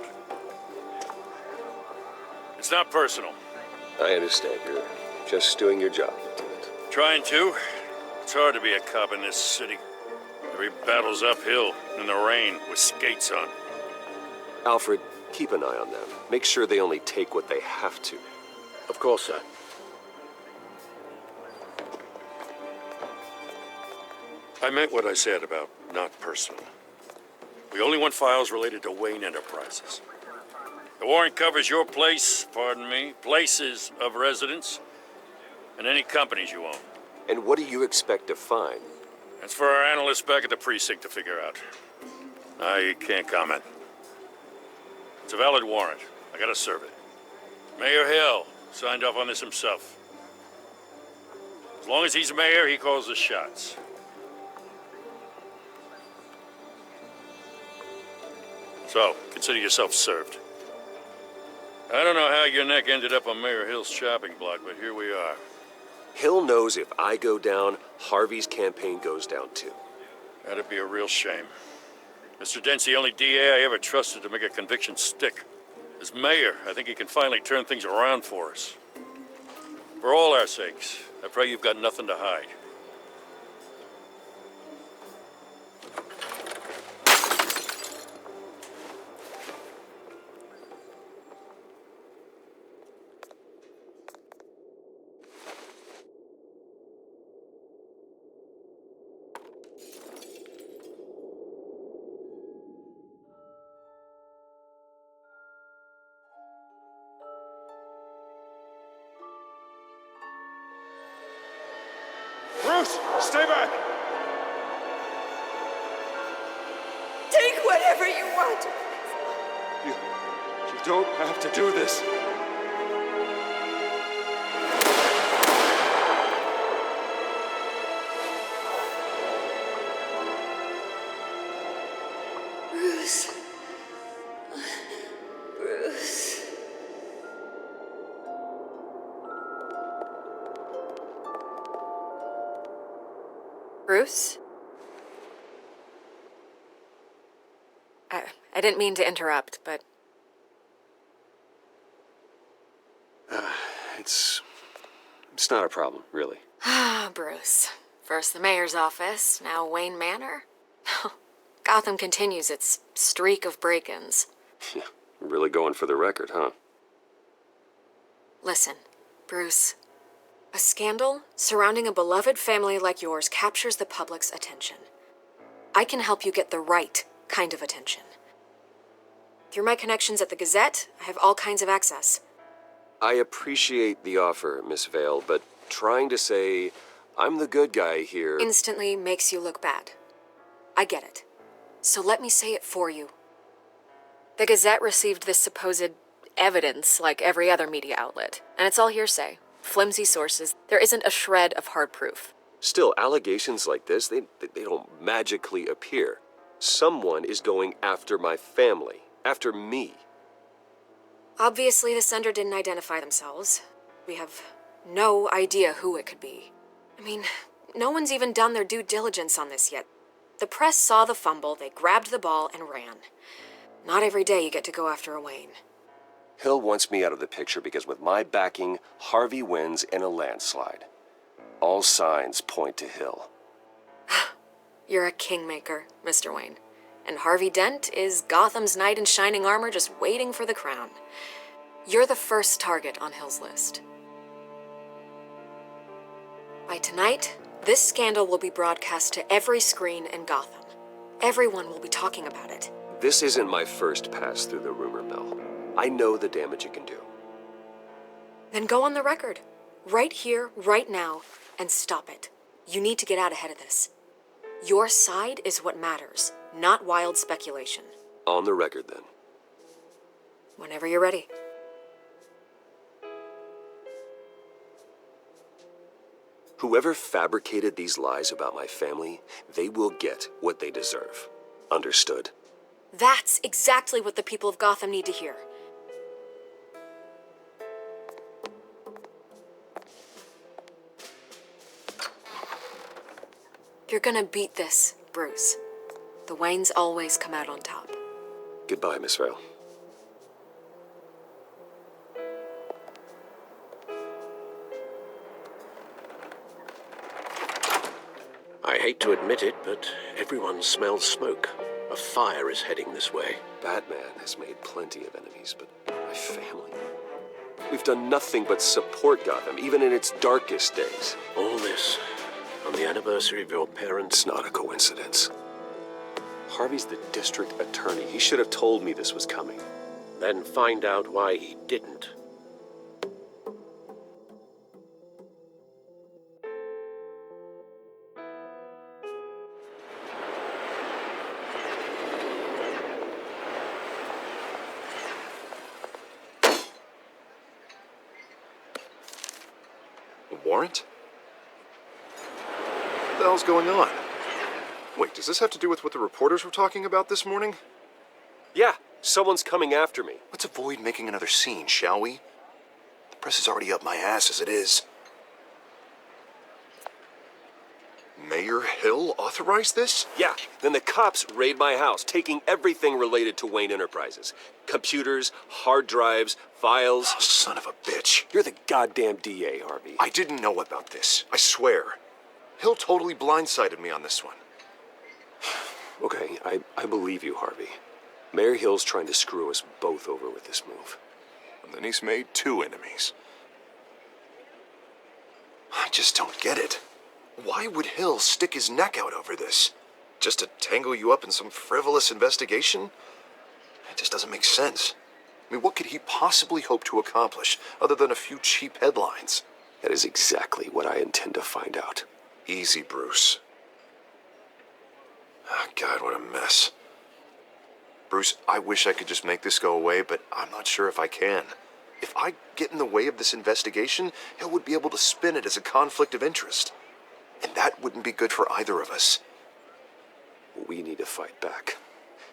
It's not personal. I understand. You're just doing your job, Lieutenant. Trying to. It's hard to be a cop in this city. Every battle's uphill, in the rain, with skates on. Alfred, keep an eye on them. Make sure they only take what they have to. Of course, sir. I meant what I said about not personal. We only want files related to Wayne Enterprises. The warrant covers your places of residence, and any companies you own. And what do you expect to find? That's for our analysts back at the precinct to figure out. I can't comment. It's a valid warrant. I gotta serve it. Mayor Hill signed off on this himself. As long as he's mayor, he calls the shots. So, consider yourself served. I don't know how your neck ended up on Mayor Hill's chopping block, but here we are. Hill knows if I go down, Harvey's campaign goes down too. That'd be a real shame. Mr. Dent's the only DA I ever trusted to make a conviction stick. As mayor, I think he can finally turn things around for us. For all our sakes, I pray you've got nothing to hide. Bruce, stay back! What? You don't have to do this. Bruce. Bruce. Bruce? I didn't mean to interrupt, but... It's not a problem, really. Ah, Bruce. First the mayor's office, now Wayne Manor. Gotham continues its streak of break-ins. Yeah, really going for the record, huh? Listen, Bruce. A scandal surrounding a beloved family like yours captures the public's attention. I can help you get the right kind of attention. Through my connections at the Gazette, I have all kinds of access. I appreciate the offer, Miss Vale, but trying to say I'm the good guy here... Instantly makes you look bad. I get it. So let me say it for you. The Gazette received this supposed evidence like every other media outlet, and it's all hearsay. Flimsy sources. There isn't a shred of hard proof. Still, allegations like this, they don't magically appear. Someone is going after my family, after me. Obviously, the sender didn't identify themselves. We have no idea who it could be. I mean, no one's even done their due diligence on this yet. The press saw the fumble, they grabbed the ball and ran. Not every day you get to go after a Wayne. Hill wants me out of the picture because with my backing, Harvey wins in a landslide. All signs point to Hill. You're a kingmaker, Mr. Wayne. And Harvey Dent is Gotham's knight in shining armor just waiting for the crown. You're the first target on Hill's list. By tonight, this scandal will be broadcast to every screen in Gotham. Everyone will be talking about it. This isn't my first pass through the rumor mill. I know the damage it can do. Then go on the record. Right here, right now, and stop it. You need to get out ahead of this. Your side is what matters, not wild speculation. On the record, then. Whenever you're ready. Whoever fabricated these lies about my family, they will get what they deserve. Understood? That's exactly what the people of Gotham need to hear. You're gonna beat this, Bruce. The Waynes always come out on top. Goodbye, Miss Vale. I hate to admit it, but everyone smells smoke. A fire is heading this way. Batman has made plenty of enemies, but my family... We've done nothing but support Gotham, even in its darkest days. All this on the anniversary of your parents' It's not a coincidence. Harvey's the district attorney. He should have told me this was coming. Then find out why he didn't. A warrant? What the hell's going on? Wait, does this have to do with what the reporters were talking about this morning? Yeah, someone's coming after me. Let's avoid making another scene, shall we? The press is already up my ass as it is. Mayor Hill authorized this? Yeah, then the cops raid my house, taking everything related to Wayne Enterprises. Computers, hard drives, files. Oh, son of a bitch. You're the goddamn DA, Harvey. I didn't know about this. I swear. Hill totally blindsided me on this one. Okay, I believe you, Harvey. Mayor Hill's trying to screw us both over with this move. And then he's made two enemies. I just don't get it. Why would Hill stick his neck out over this? Just to tangle you up in some frivolous investigation? It just doesn't make sense. I mean, what could he possibly hope to accomplish other than a few cheap headlines? That is exactly what I intend to find out. Easy, Bruce. Oh, God, what a mess. Bruce, I wish I could just make this go away, but I'm not sure if I can. If I get in the way of this investigation, Hill would be able to spin it as a conflict of interest. And that wouldn't be good for either of us. We need to fight back.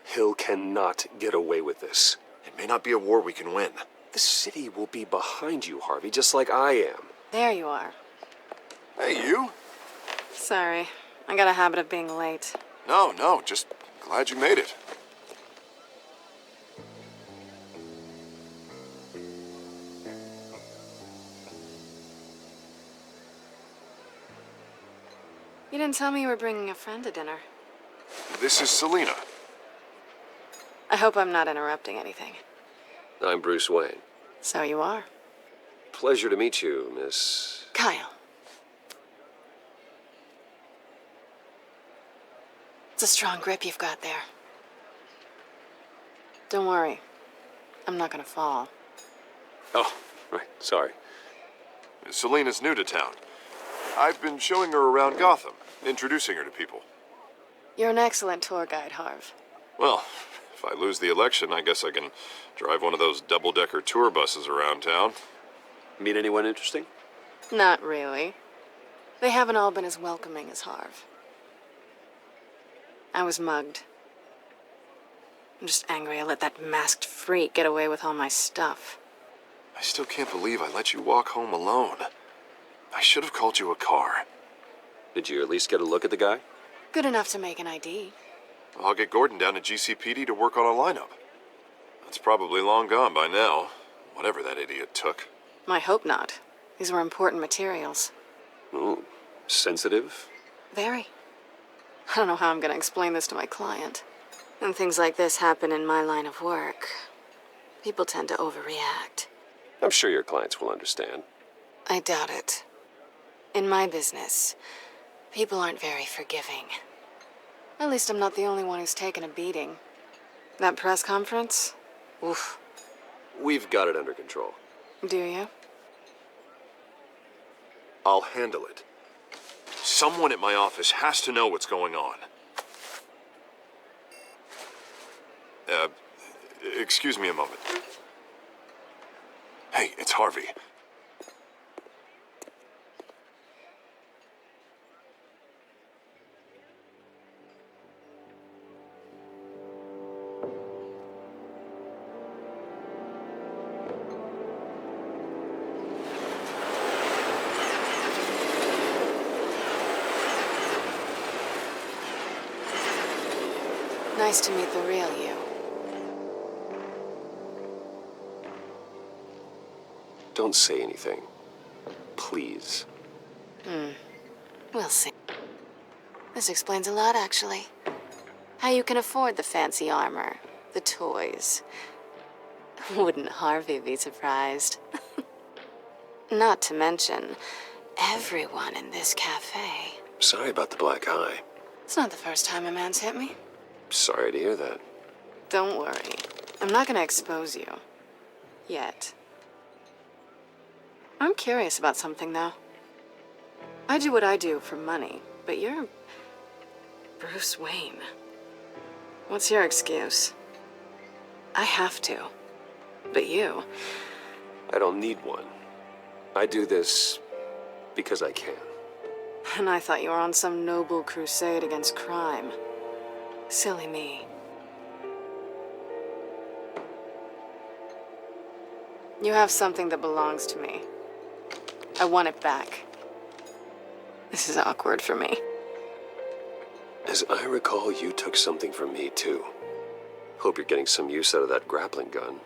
Hill cannot get away with this. It may not be a war we can win. The city will be behind you, Harvey, just like I am. There you are. Hey, you? Sorry. I got a habit of being late. No, just glad you made it. You didn't tell me you were bringing a friend to dinner. This is Selina. I hope I'm not interrupting anything. I'm Bruce Wayne. So you are. Pleasure to meet you, Miss... Kyle. It's a strong grip you've got there. Don't worry. I'm not gonna fall. Oh, right, sorry. Selina's new to town. I've been showing her around Gotham, introducing her to people. You're an excellent tour guide, Harv. Well, if I lose the election, I guess I can drive one of those double-decker tour buses around town. Meet anyone interesting? Not really. They haven't all been as welcoming as Harv. I was mugged. I'm just angry I let that masked freak get away with all my stuff. I still can't believe I let you walk home alone. I should have called you a car. Did you at least get a look at the guy? Good enough to make an ID. I'll get Gordon down to GCPD to work on a lineup. That's probably long gone by now, whatever that idiot took. I hope not. These were important materials. Ooh, sensitive? Very. I don't know how I'm going to explain this to my client. When things like this happen in my line of work, people tend to overreact. I'm sure your clients will understand. I doubt it. In my business, people aren't very forgiving. At least I'm not the only one who's taken a beating. That press conference? Oof. We've got it under control. Do you? I'll handle it. Someone at my office has to know what's going on. Excuse me a moment. Hey, it's Harvey. Nice to meet the real you. Don't say anything. Please. We'll see. This explains a lot, actually. How you can afford the fancy armor, the toys. Wouldn't Harvey be surprised? Not to mention, everyone in this cafe. Sorry about the black eye. It's not the first time a man's hit me. Sorry to hear that. Don't worry. I'm not gonna expose you. Yet. I'm curious about something, though. I do what I do for money, but you're Bruce Wayne. What's your excuse? I have to. But you... I don't need one. I do this because I can. And I thought you were on some noble crusade against crime. Silly me. You have something that belongs to me. I want it back. This is awkward for me. As I recall, you took something from me, too. Hope you're getting some use out of that grappling gun.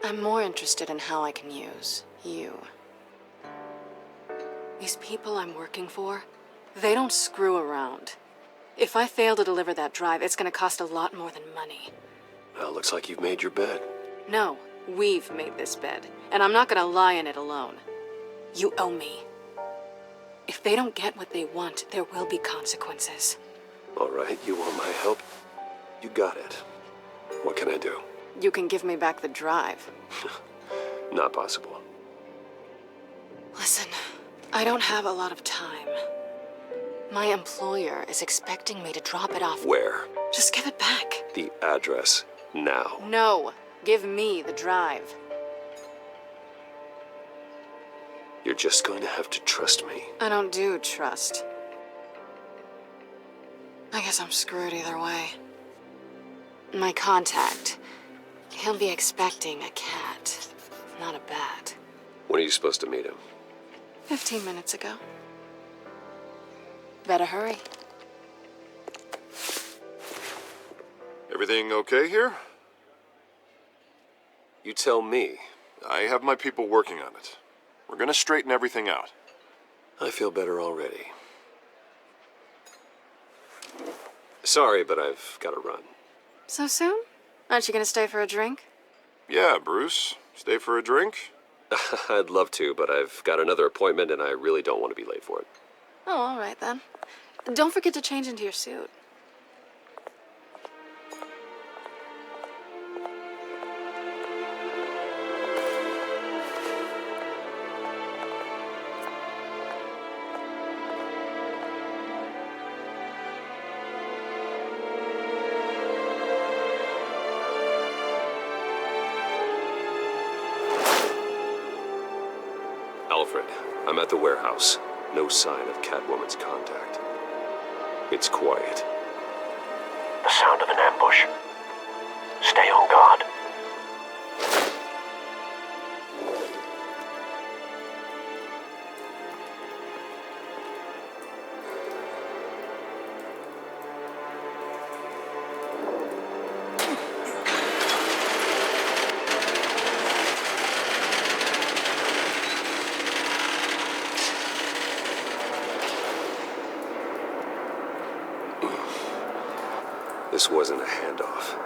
I'm more interested in how I can use you. These people I'm working for, they don't screw around. If I fail to deliver that drive, it's gonna cost a lot more than money. Well, looks like you've made your bed. No, we've made this bed, and I'm not gonna lie in it alone. You owe me. If they don't get what they want, there will be consequences. All right, you want my help? You got it. What can I do? You can give me back the drive. Not possible. Listen, I don't have a lot of time. My employer is expecting me to drop it off. Where? Just give it back. The address. Now. No. Give me the drive. You're just going to have to trust me. I don't do trust. I guess I'm screwed either way. My contact. He'll be expecting a cat, not a bat. When are you supposed to meet him? 15 minutes ago. Better hurry. Everything okay here? You tell me. I have my people working on it. We're gonna straighten everything out. I feel better already. Sorry, but I've got to run. So soon? Aren't you gonna stay for a drink? Yeah, Bruce. Stay for a drink? I'd love to, but I've got another appointment and I really don't want to be late for it. Oh, all right then. Don't forget to change into your suit. Alfred, I'm at the warehouse. No sign of Catwoman's contact. It's quiet. The sound of an ambush. Stay on guard. This wasn't a handoff.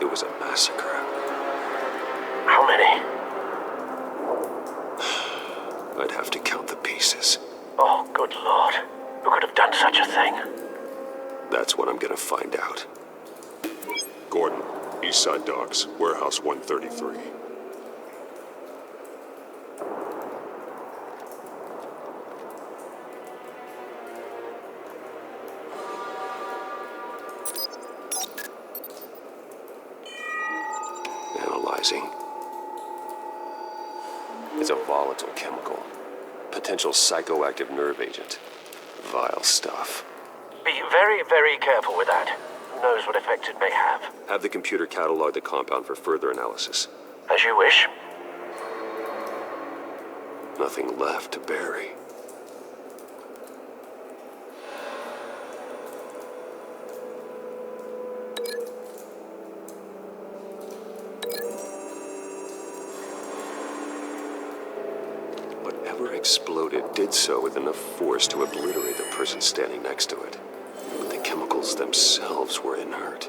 It was a massacre. How many? I'd have to count the pieces. Oh, good Lord. Who could have done such a thing? That's what I'm gonna find out. Gordon, Eastside Docks, Warehouse 133. Analyzing. It's a volatile chemical. Potential psychoactive nerve agent. Vile stuff. Be very, very careful with that. Who knows what effects it may have? Have the computer catalog the compound for further analysis. As you wish. Nothing left to bury. Whatever exploded did so with enough force to obliterate the person standing next to it. But the chemicals themselves were inert,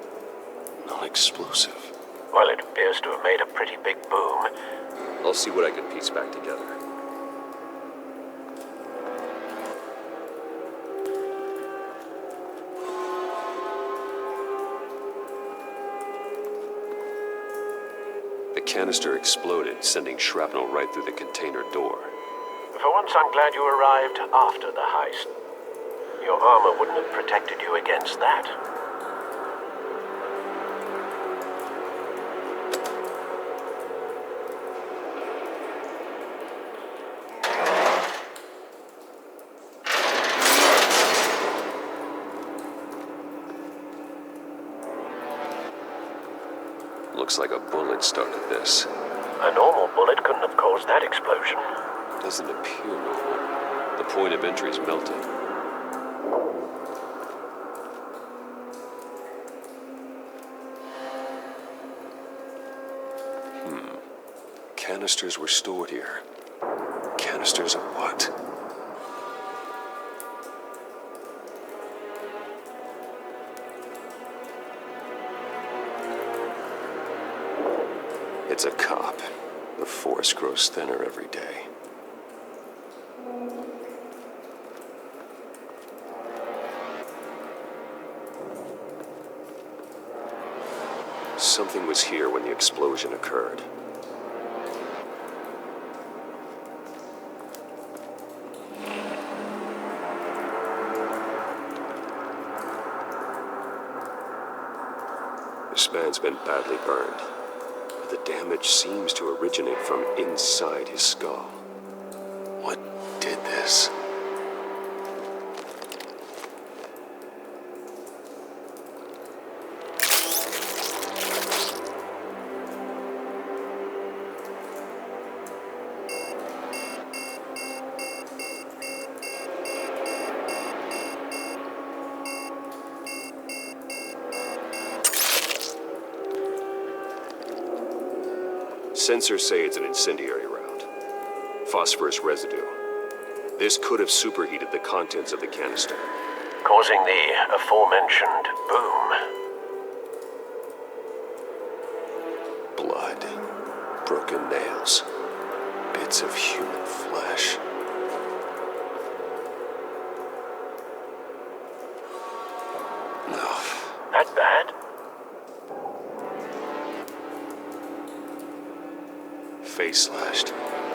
non-explosive. Well, it appears to have made a pretty big boom. I'll see what I can piece back together. The canister exploded, sending shrapnel right through the container door. For once, I'm glad you arrived after the heist. Your armor wouldn't have protected you against that. Looks like a bullet started this. A normal bullet couldn't have caused that explosion. Doesn't appear normal. The point of entry is melted. Canisters were stored here. Canisters of what? It's a cop. The force grows thinner every day. Something was here when the explosion occurred. This man's been badly burned, but the damage seems to originate from inside his skull. What did this? Sensors say it's an incendiary round. Phosphorus residue. This could have superheated the contents of the canister, causing the aforementioned boom. Blood, broken nails, bits of human flesh. No. That bad? Face slashed,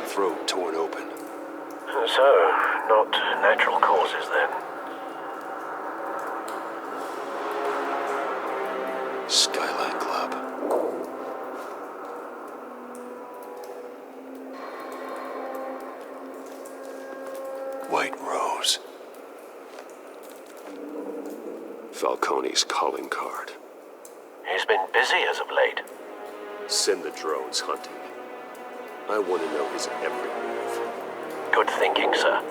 throat torn open. So, not natural causes then. Skyline Club. White Rose. Falcone's calling card. He's been busy as of late. Send the drones hunting. I want to know his every move. Good thinking, sir.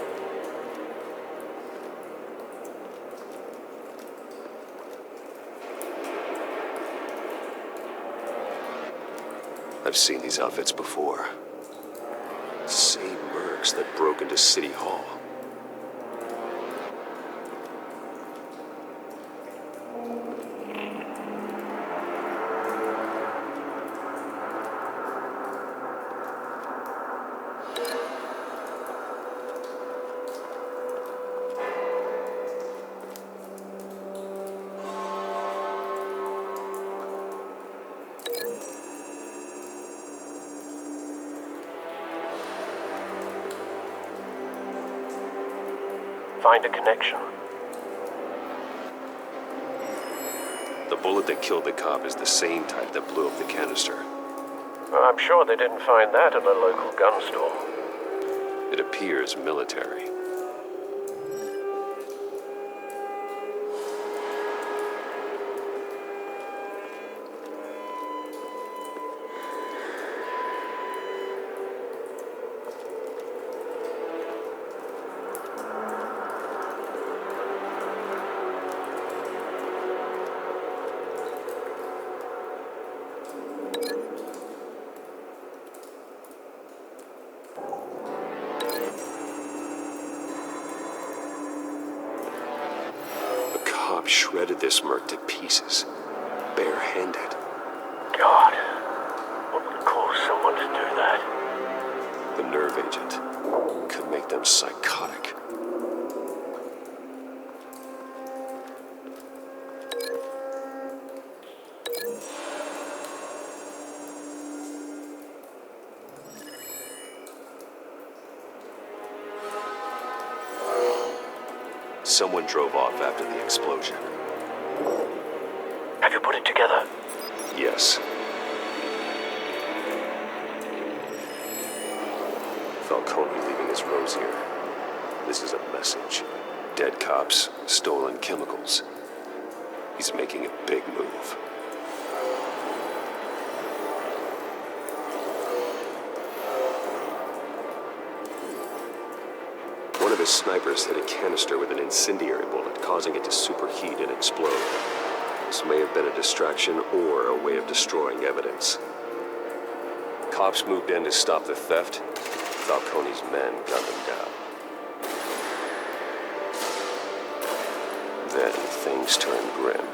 I've seen these outfits before. Same mercs that broke into City Hall. Find a connection. The bullet that killed the cop is the same type that blew up the canister. I'm sure they didn't find that in a local gun store. It appears military. Shredded this merc to pieces, barehanded. God, what would cause someone to do that? The nerve agent could make them psychotic. Someone drove off after the explosion. Have you put it together? Yes. Falcone leaving his rose here. This is a message. Dead cops, stolen chemicals. He's making a big move. One of his snipers hit a canister with an incendiary bullet, causing it to superheat and explode. This may have been a distraction or a way of destroying evidence. Cops moved in to stop the theft. Falcone's men gunned them down. Then things turned grim.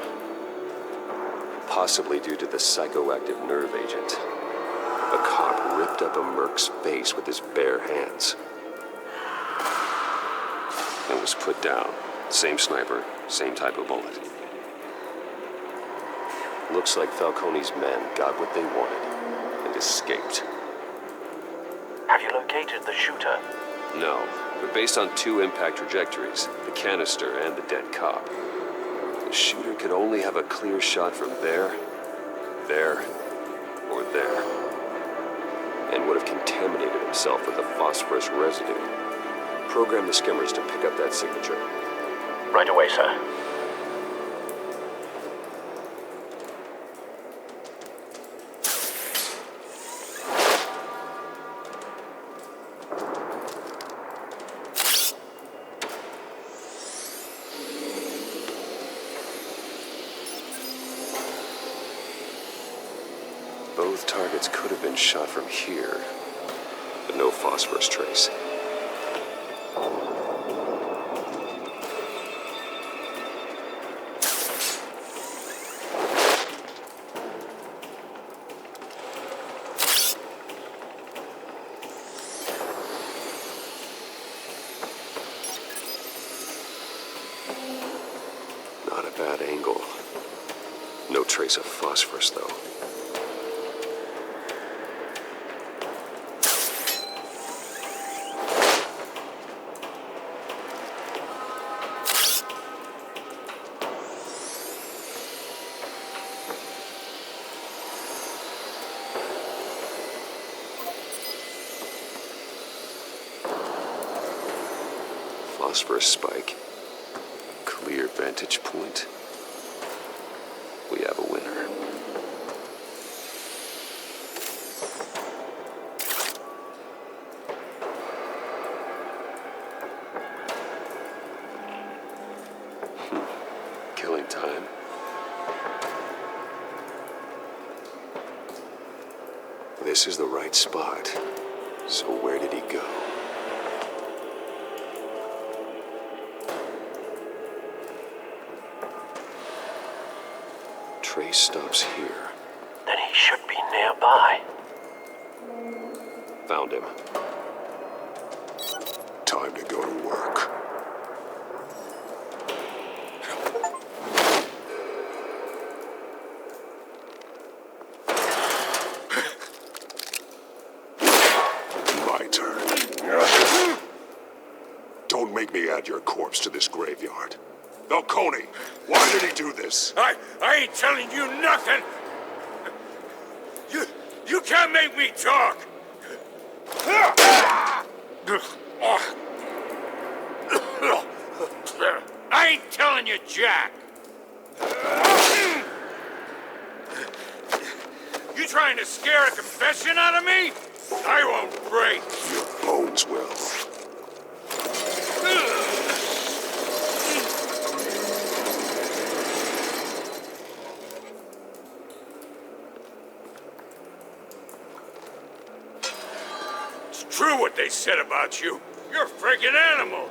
Possibly due to the psychoactive nerve agent. A cop ripped up a merc's face with his bare hands. And was put down. Same sniper, same type of bullet. Looks like Falcone's men got what they wanted and escaped. Have you located the shooter? No, but based on two impact trajectories, the canister and the dead cop, the shooter could only have a clear shot from there there, or there, and would have contaminated himself with the phosphorus residue. Program the skimmers to pick up that signature. Right away, sir. Both targets could have been shot from here, but no phosphorus trace. Not a bad angle. No trace of phosphorus, though. Phosphorus spike. Clear vantage point. We have a winner. Killing time. This is the right spot. So where did he go? Trace stops here. Then he should be nearby. Found him. Time to go to work. My turn. Don't make me add your corpse to this graveyard. Falcone, why did he do this? I ain't telling you nothing. You can't make me talk. I ain't telling you jack. You trying to scare a confession out of me? I won't break. Your bones will. It's true what they said about you. You're a freaking animal.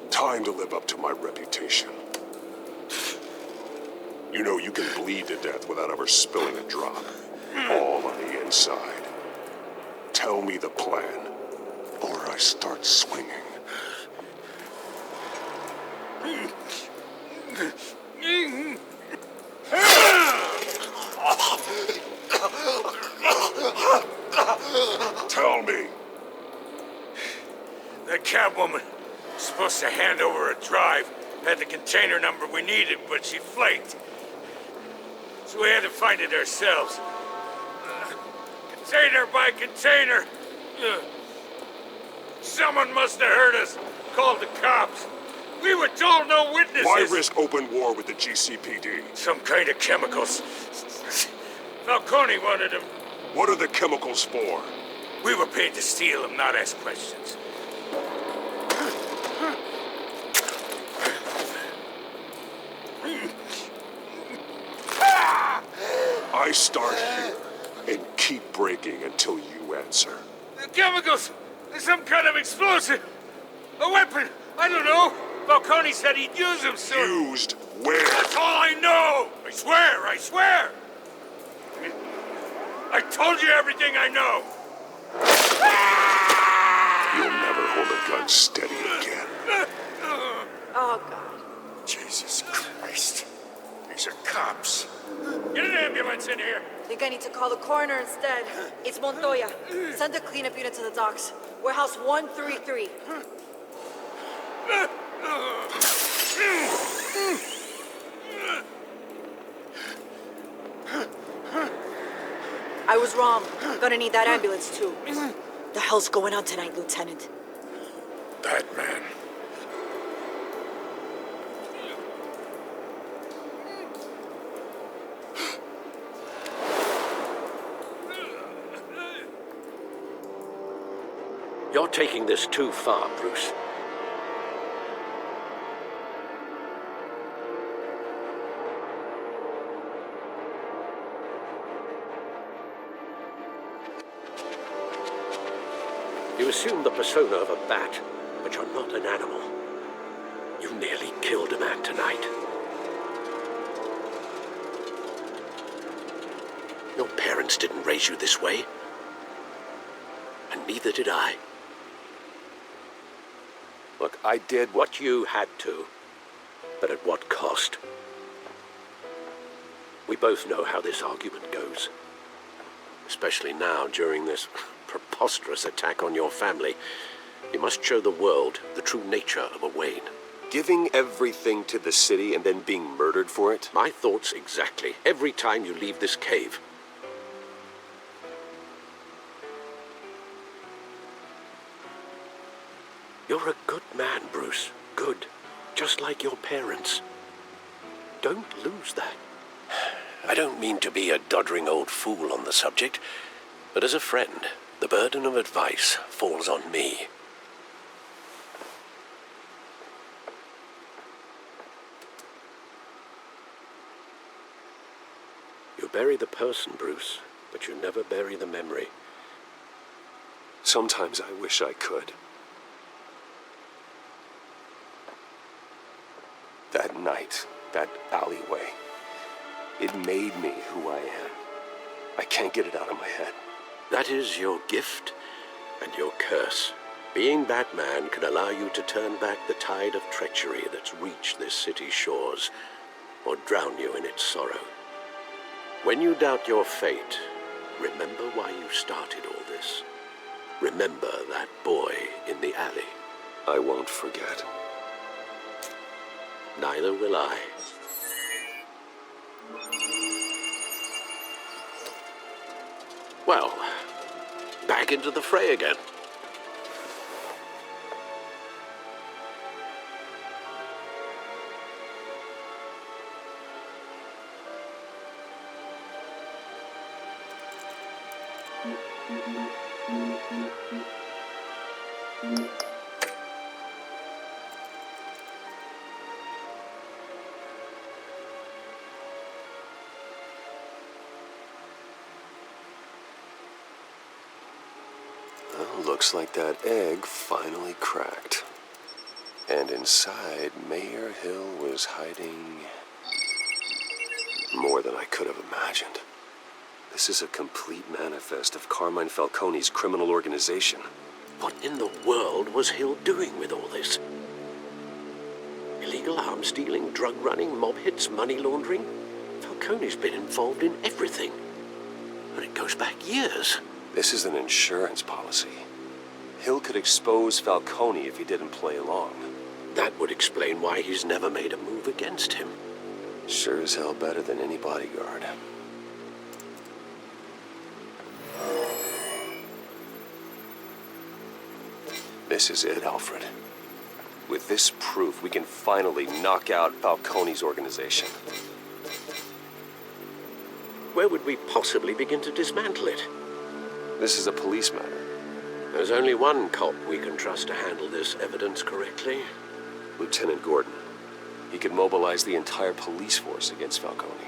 Time to live up to my reputation. You know you can bleed to death without ever spilling a drop. All on the inside. Tell me the plan, or I start swinging. Tell me. That Catwoman was supposed to hand over a drive, had the container number we needed, but she flaked. So we had to find it ourselves. Container by container. Someone must have heard us, called the cops. We were told no witnesses. Why risk open war with the GCPD? Some kind of chemicals. Falcone wanted them. What are the chemicals for? We were paid to steal them, not ask questions. I start here and keep breaking until you answer. The chemicals! Some kind of explosive! A weapon! I don't know! Falcone said he'd use them soon. Used where? That's all I know! I swear! I swear! I told you everything I know! You'll never hold a gun steady again. Oh, God. Jesus Christ. These are cops. Get an ambulance in here! Think I need to call the coroner instead. It's Montoya. Send a cleanup unit to the docks. Warehouse 133. I was wrong. Gonna need that ambulance, too. The hell's going on tonight, Lieutenant? Batman. You're taking this too far, Bruce. You assume the persona of a bat, but you're not an animal. You nearly killed a man tonight. Your parents didn't raise you this way. And neither did I. Look, I did what you had to, but at what cost? We both know how this argument goes. Especially now, during this preposterous attack on your family. You must show the world the true nature of a Wayne. Giving everything to the city and then being murdered for it? My thoughts exactly. Every time you leave this cave. You're a good man, Bruce. Good. Just like your parents. Don't lose that. I don't mean to be a doddering old fool on the subject, but as a friend, the burden of advice falls on me. You bury the person, Bruce, but you never bury the memory. Sometimes I wish I could. That night, that alleyway, it made me who I am. I can't get it out of my head. That is your gift and your curse. Being Batman can allow you to turn back the tide of treachery that's reached this city's shores, or drown you in its sorrow. When you doubt your fate, remember why you started all this. Remember that boy in the alley. I won't forget. Neither will I. Well, back into the fray again. Well, looks like that egg finally cracked. And inside, Mayor Hill was hiding more than I could have imagined. This is a complete manifest of Carmine Falcone's criminal organization. What in the world was Hill doing with all this? Illegal arms dealing, drug running, mob hits, money laundering? Falcone's been involved in everything. And it goes back years. This is an insurance policy. Hill could expose Falcone if he didn't play along. That would explain why he's never made a move against him. Sure as hell better than any bodyguard. This is it, Alfred. With this proof, we can finally knock out Falcone's organization. Where would we possibly begin to dismantle it? This is a police matter. There's only one cop we can trust to handle this evidence correctly. Lieutenant Gordon. He could mobilize the entire police force against Falcone.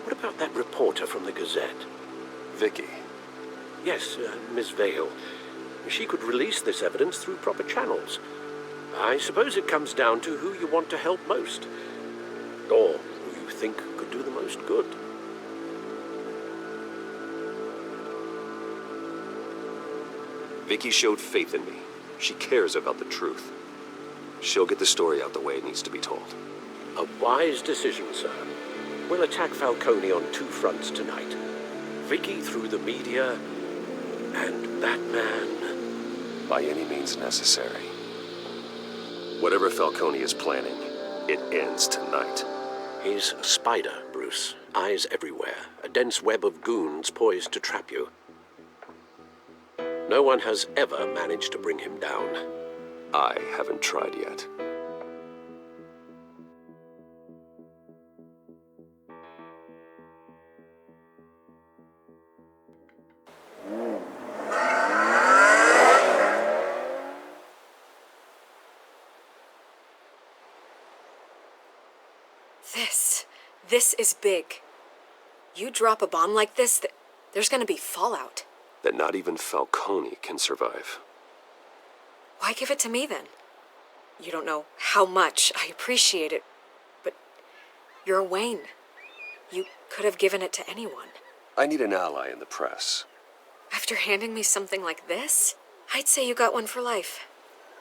What about that reporter from the Gazette? Vicky. Yes, Miss Vale. She could release this evidence through proper channels. I suppose it comes down to who you want to help most. Or who you think could do the most good. Vicky showed faith in me. She cares about the truth. She'll get the story out the way it needs to be told. A wise decision, sir. We'll attack Falcone on two fronts tonight. Vicky through the media, and Batman... by any means necessary. Whatever Falcone is planning, it ends tonight. He's a spider, Bruce. eyes everywhere, a dense web of goons poised to trap you. No one has ever managed to bring him down. I haven't tried yet. This is big. You drop a bomb like this, there's gonna be fallout. That not even Falcone can survive. Why give it to me then? You don't know how much I appreciate it, but you're Wayne. You could have given it to anyone. I need an ally in the press. After handing me something like this, I'd say you got one for life.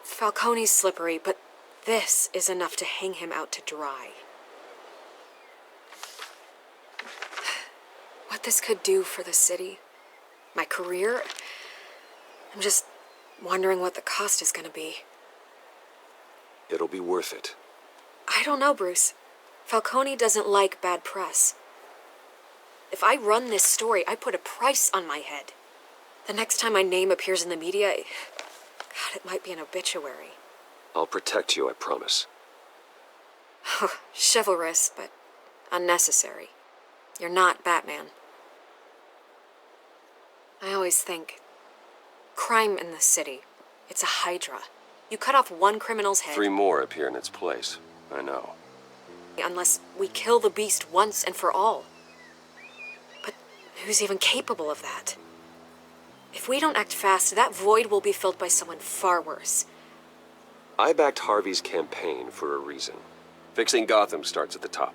Falcone's slippery, but this is enough to hang him out to dry. What this could do for the city, my career, I'm just wondering what the cost is gonna be. It'll be worth it. I don't know, Bruce. Falcone doesn't like bad press. If I run this story, I put a price on my head. The next time my name appears in the media, God, it might be an obituary. I'll protect you, I promise. Chivalrous, but unnecessary. You're not Batman. I always think, crime in the city, it's a hydra. You cut off one criminal's head. 3 more appear in its place. I know. Unless we kill the beast once and for all. But who's even capable of that? If we don't act fast, that void will be filled by someone far worse. I backed Harvey's campaign for a reason. Fixing Gotham starts at the top.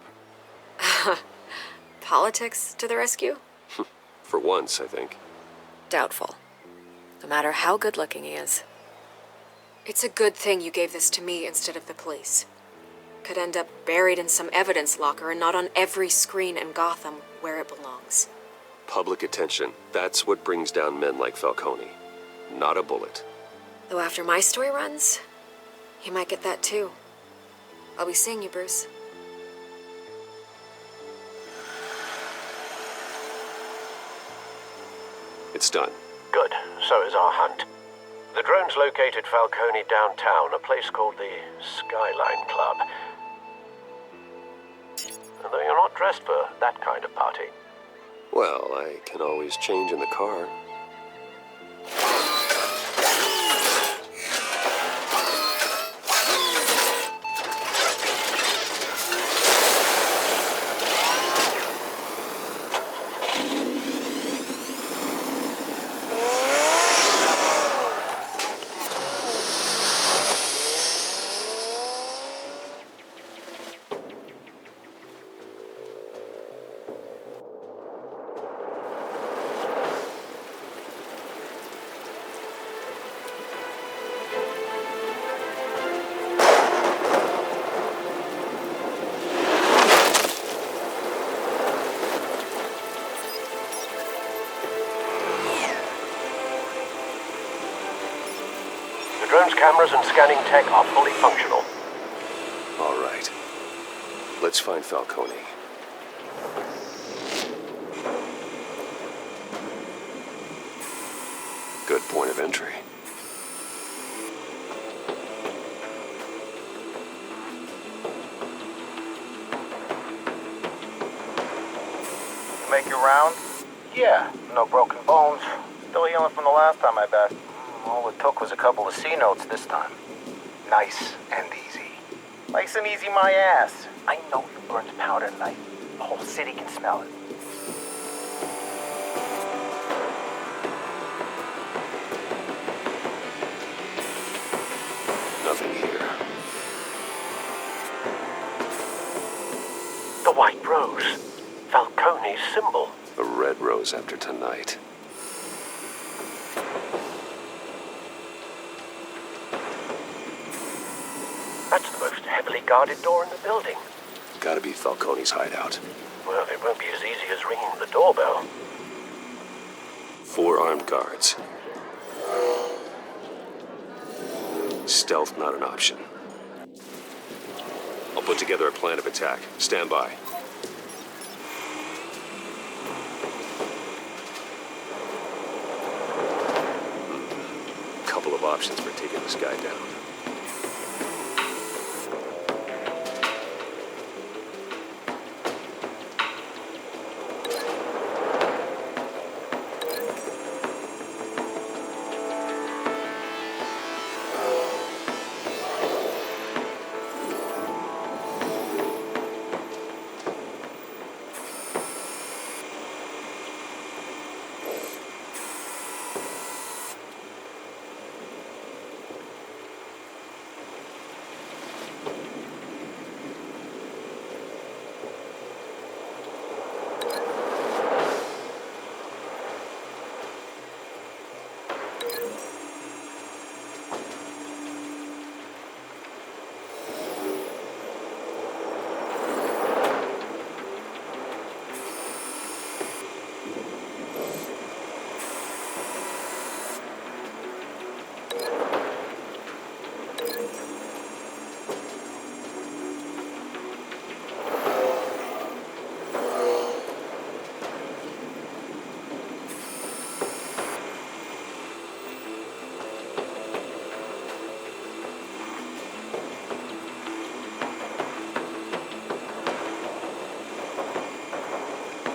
Politics to the rescue? For once, I think. Doubtful. No matter how good-looking he is. It's a good thing you gave this to me instead of the police. Could end up buried in some evidence locker and not on every screen in Gotham where it belongs. Public attention. That's what brings down men like Falcone. Not a bullet. Though after my story runs, you might get that too. I'll be seeing you, Bruce. It's done. Good. So is our hunt. The drones located Falcone downtown, a place called the Skyline Club. Although you're not dressed for that kind of party. Well, I can always change in the car. Drone's cameras and scanning tech are fully functional. All right. Let's find Falcone. Good point of entry. Make your round? Yeah, no broken bones. Still healing from the last time I bet. All it took was a couple of C notes this time. Nice and easy. Nice and easy my ass. I know you burned powder tonight. The whole city can smell it. Nothing here. The white rose. Falcone's symbol. A red rose after tonight. That's the most heavily guarded door in the building. Gotta be Falcone's hideout. Well, it won't be as easy as ringing the doorbell. 4 armed guards. Stealth not an option. I'll put together a plan of attack. Stand by. couple of options for taking this guy down.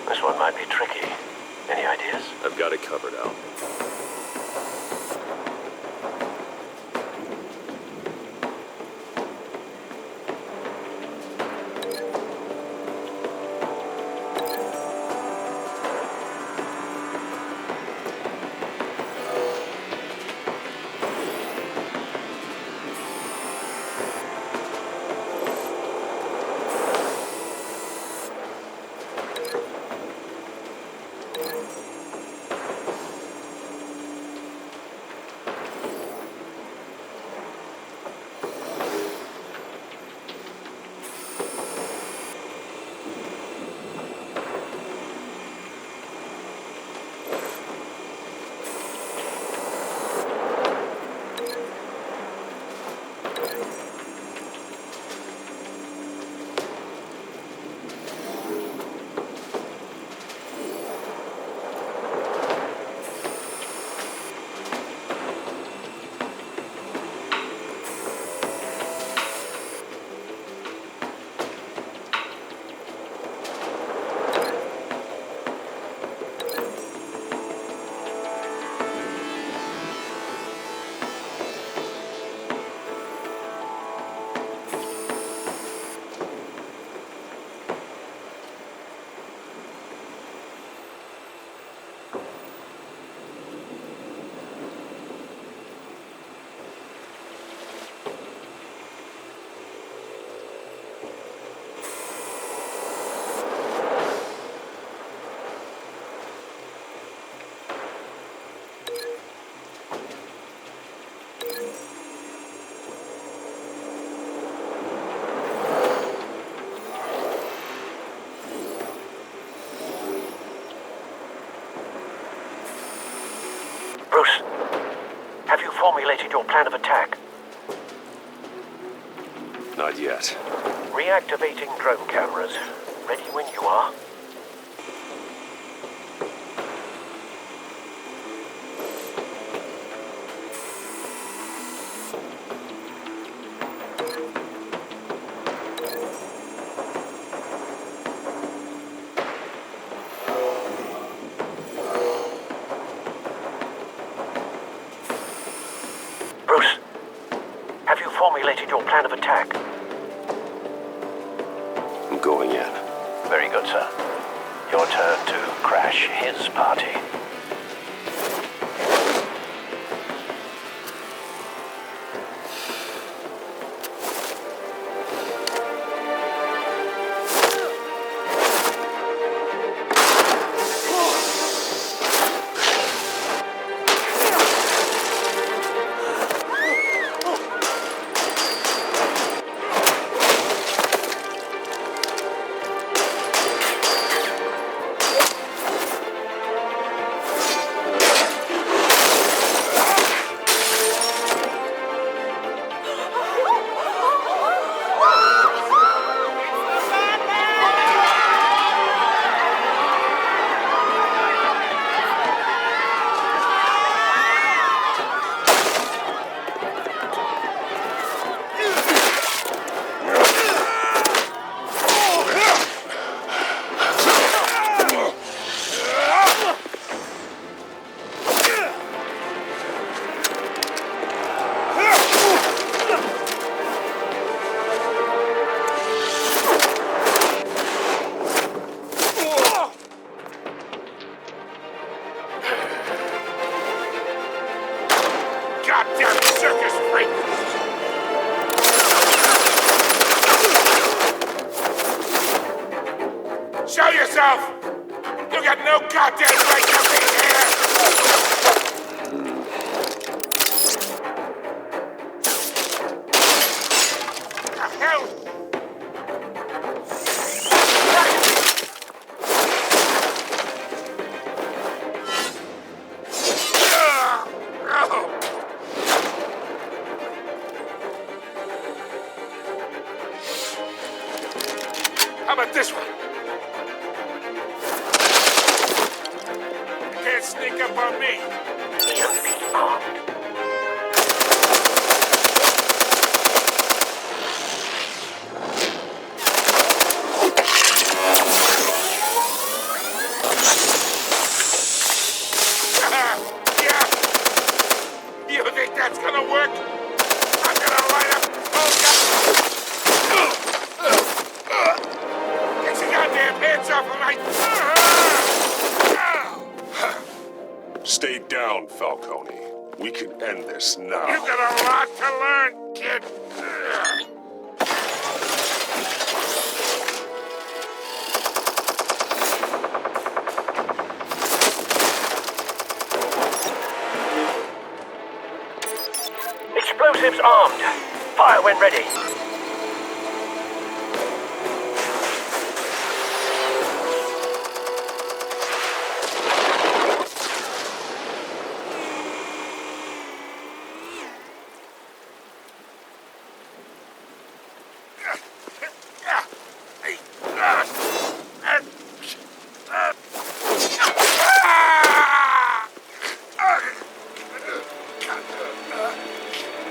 This one might be tricky. Any ideas? I've got it covered, Al. Bruce, have you formulated your plan of attack? Not yet. Reactivating drone cameras. Ready when you are. Bruce, have you formulated your plan of attack? I'm going in. Very good, sir. Your turn to crash his party. yourself! You got no goddamn right to be here! The hell? How about this one? You can't sneak up on me. Yeah. You think that's gonna work? I'm gonna light up. Get your goddamn hands off of my... Stay down, Falcone. We can end this now. You got a lot to learn, kid. Explosives armed. Fire when ready.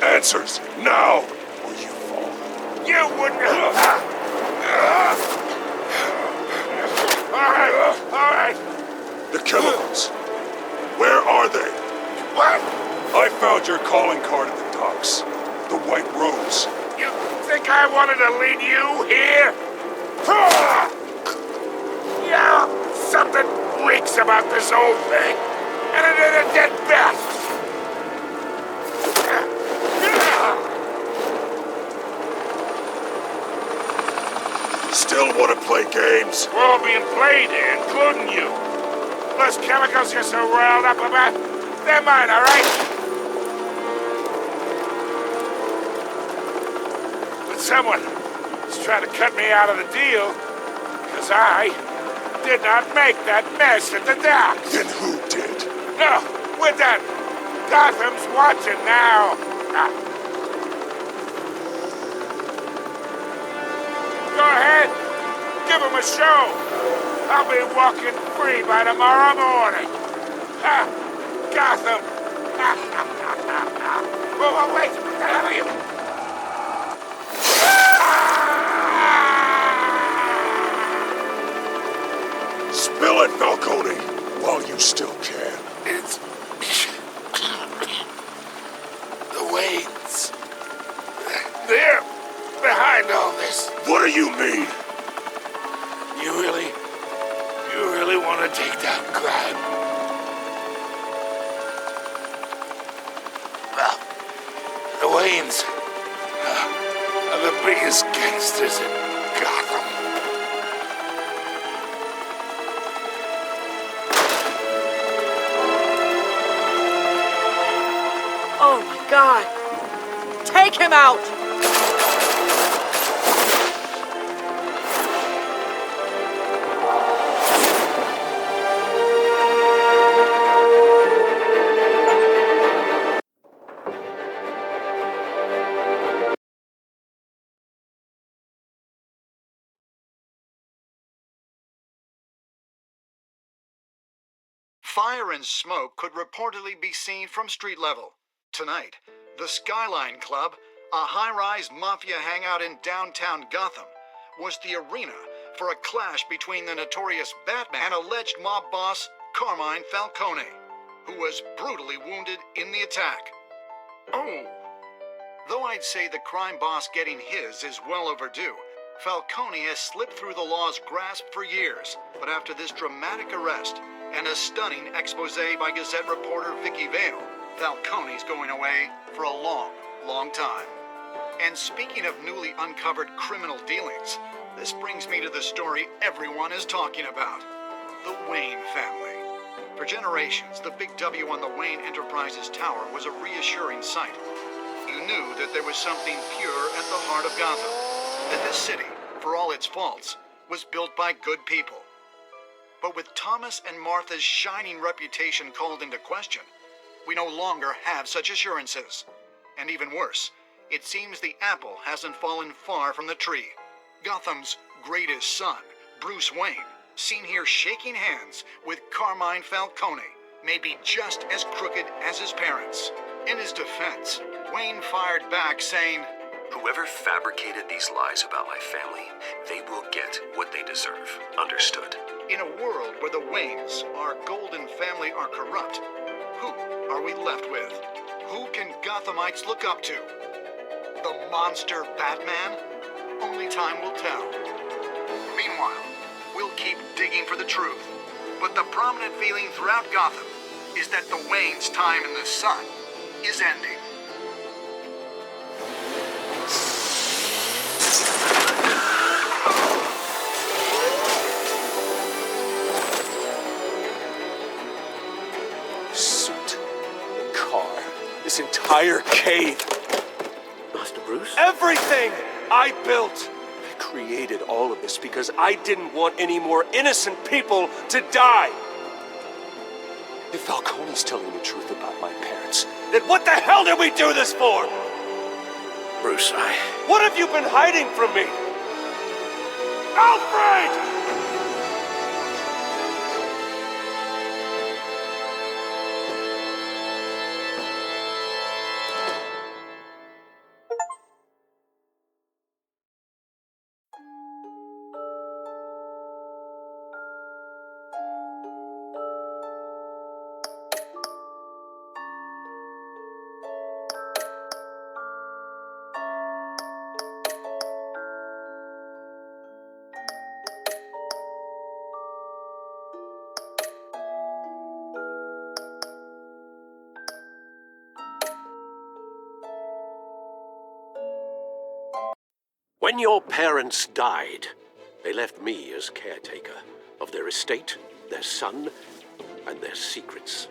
Answers, now, or you fall. You wouldn't... All right. The chemicals. Where are they? What? I found your calling card at the docks. The White Rose. You think I wanted to lead you here? Yeah, something reeks about this whole thing. And it ain't a dead bat. Still want to play games? We're all being played here, including you. Those chemicals you're so riled up about, they're mine, all right? But someone is trying to cut me out of the deal, because I did not make that mess at the docks. Then who did? No, we're done. Gotham's watching now. Go ahead. Give him a show. I'll be walking free by tomorrow morning. Gotham. Whoa, wait. What the hell are you? Spill it, Falcone, while you still can. It's... the Waynes. They're behind all this. What do you mean? You really want to take down crime? Well, the Waynes are the biggest gangsters in Gotham. Oh my God! Take him out! Fire and smoke could reportedly be seen from street level. Tonight, the Skyline Club, a high-rise mafia hangout in downtown Gotham, was the arena for a clash between the notorious Batman and alleged mob boss Carmine Falcone, who was brutally wounded in the attack. Oh! Though I'd say the crime boss getting his is well overdue, Falcone has slipped through the law's grasp for years, but after this dramatic arrest and a stunning expose by Gazette reporter Vicky Vale, Falcone's going away for a long, long time. And speaking of newly uncovered criminal dealings, This brings me to the story everyone is talking about. The Wayne family. For generations, the big W on the Wayne Enterprises tower was a reassuring sight. You knew that there was something pure at the heart of Gotham. That this city, for all its faults, was built by good people. But with Thomas and Martha's shining reputation called into question, we no longer have such assurances. And even worse, it seems the apple hasn't fallen far from the tree. Gotham's greatest son, Bruce Wayne, seen here shaking hands with Carmine Falcone, may be just as crooked as his parents. In his defense, Wayne fired back saying, "Whoever fabricated these lies about my family, they will get what they deserve. Understood?" In a world where the Waynes, our golden family, are corrupt, who are we left with? Who can Gothamites look up to? The monster Batman? Only time will tell. Meanwhile, we'll keep digging for the truth. But the prominent feeling throughout Gotham is that the Waynes' time in the sun is ending. Suit, the car, this entire cave. Master Bruce? Everything I built! I created all of this because I didn't want any more innocent people to die! If Falcone's telling the truth about my parents, then what the hell did we do this for? Bruce, What have you been hiding from me? Alfred! when your parents died, they left me as caretaker of their estate, their son, and their secrets.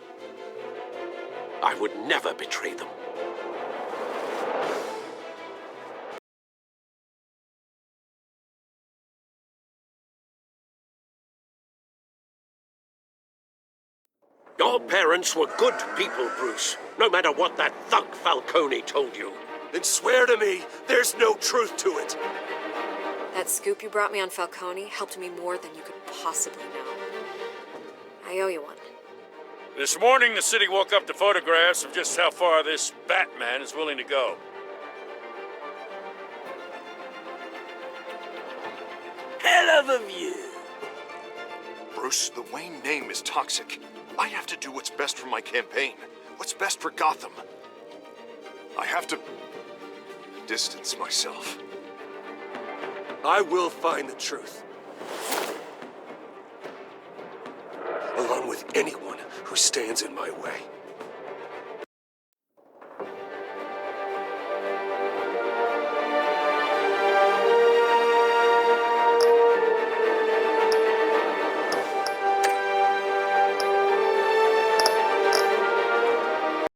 I would never betray them. Your parents were good people, Bruce, no matter what that thug Falcone told you. Then swear to me there's no truth to it. That scoop you brought me on Falcone helped me more than you could possibly know. I owe you one. This morning, the city woke up to photographs of just how far this Batman is willing to go. Hell of a view. Bruce, the Wayne name is toxic. I have to do what's best for my campaign. What's best for Gotham. I have to distance myself. I will find the truth. Along with anyone who stands in my way.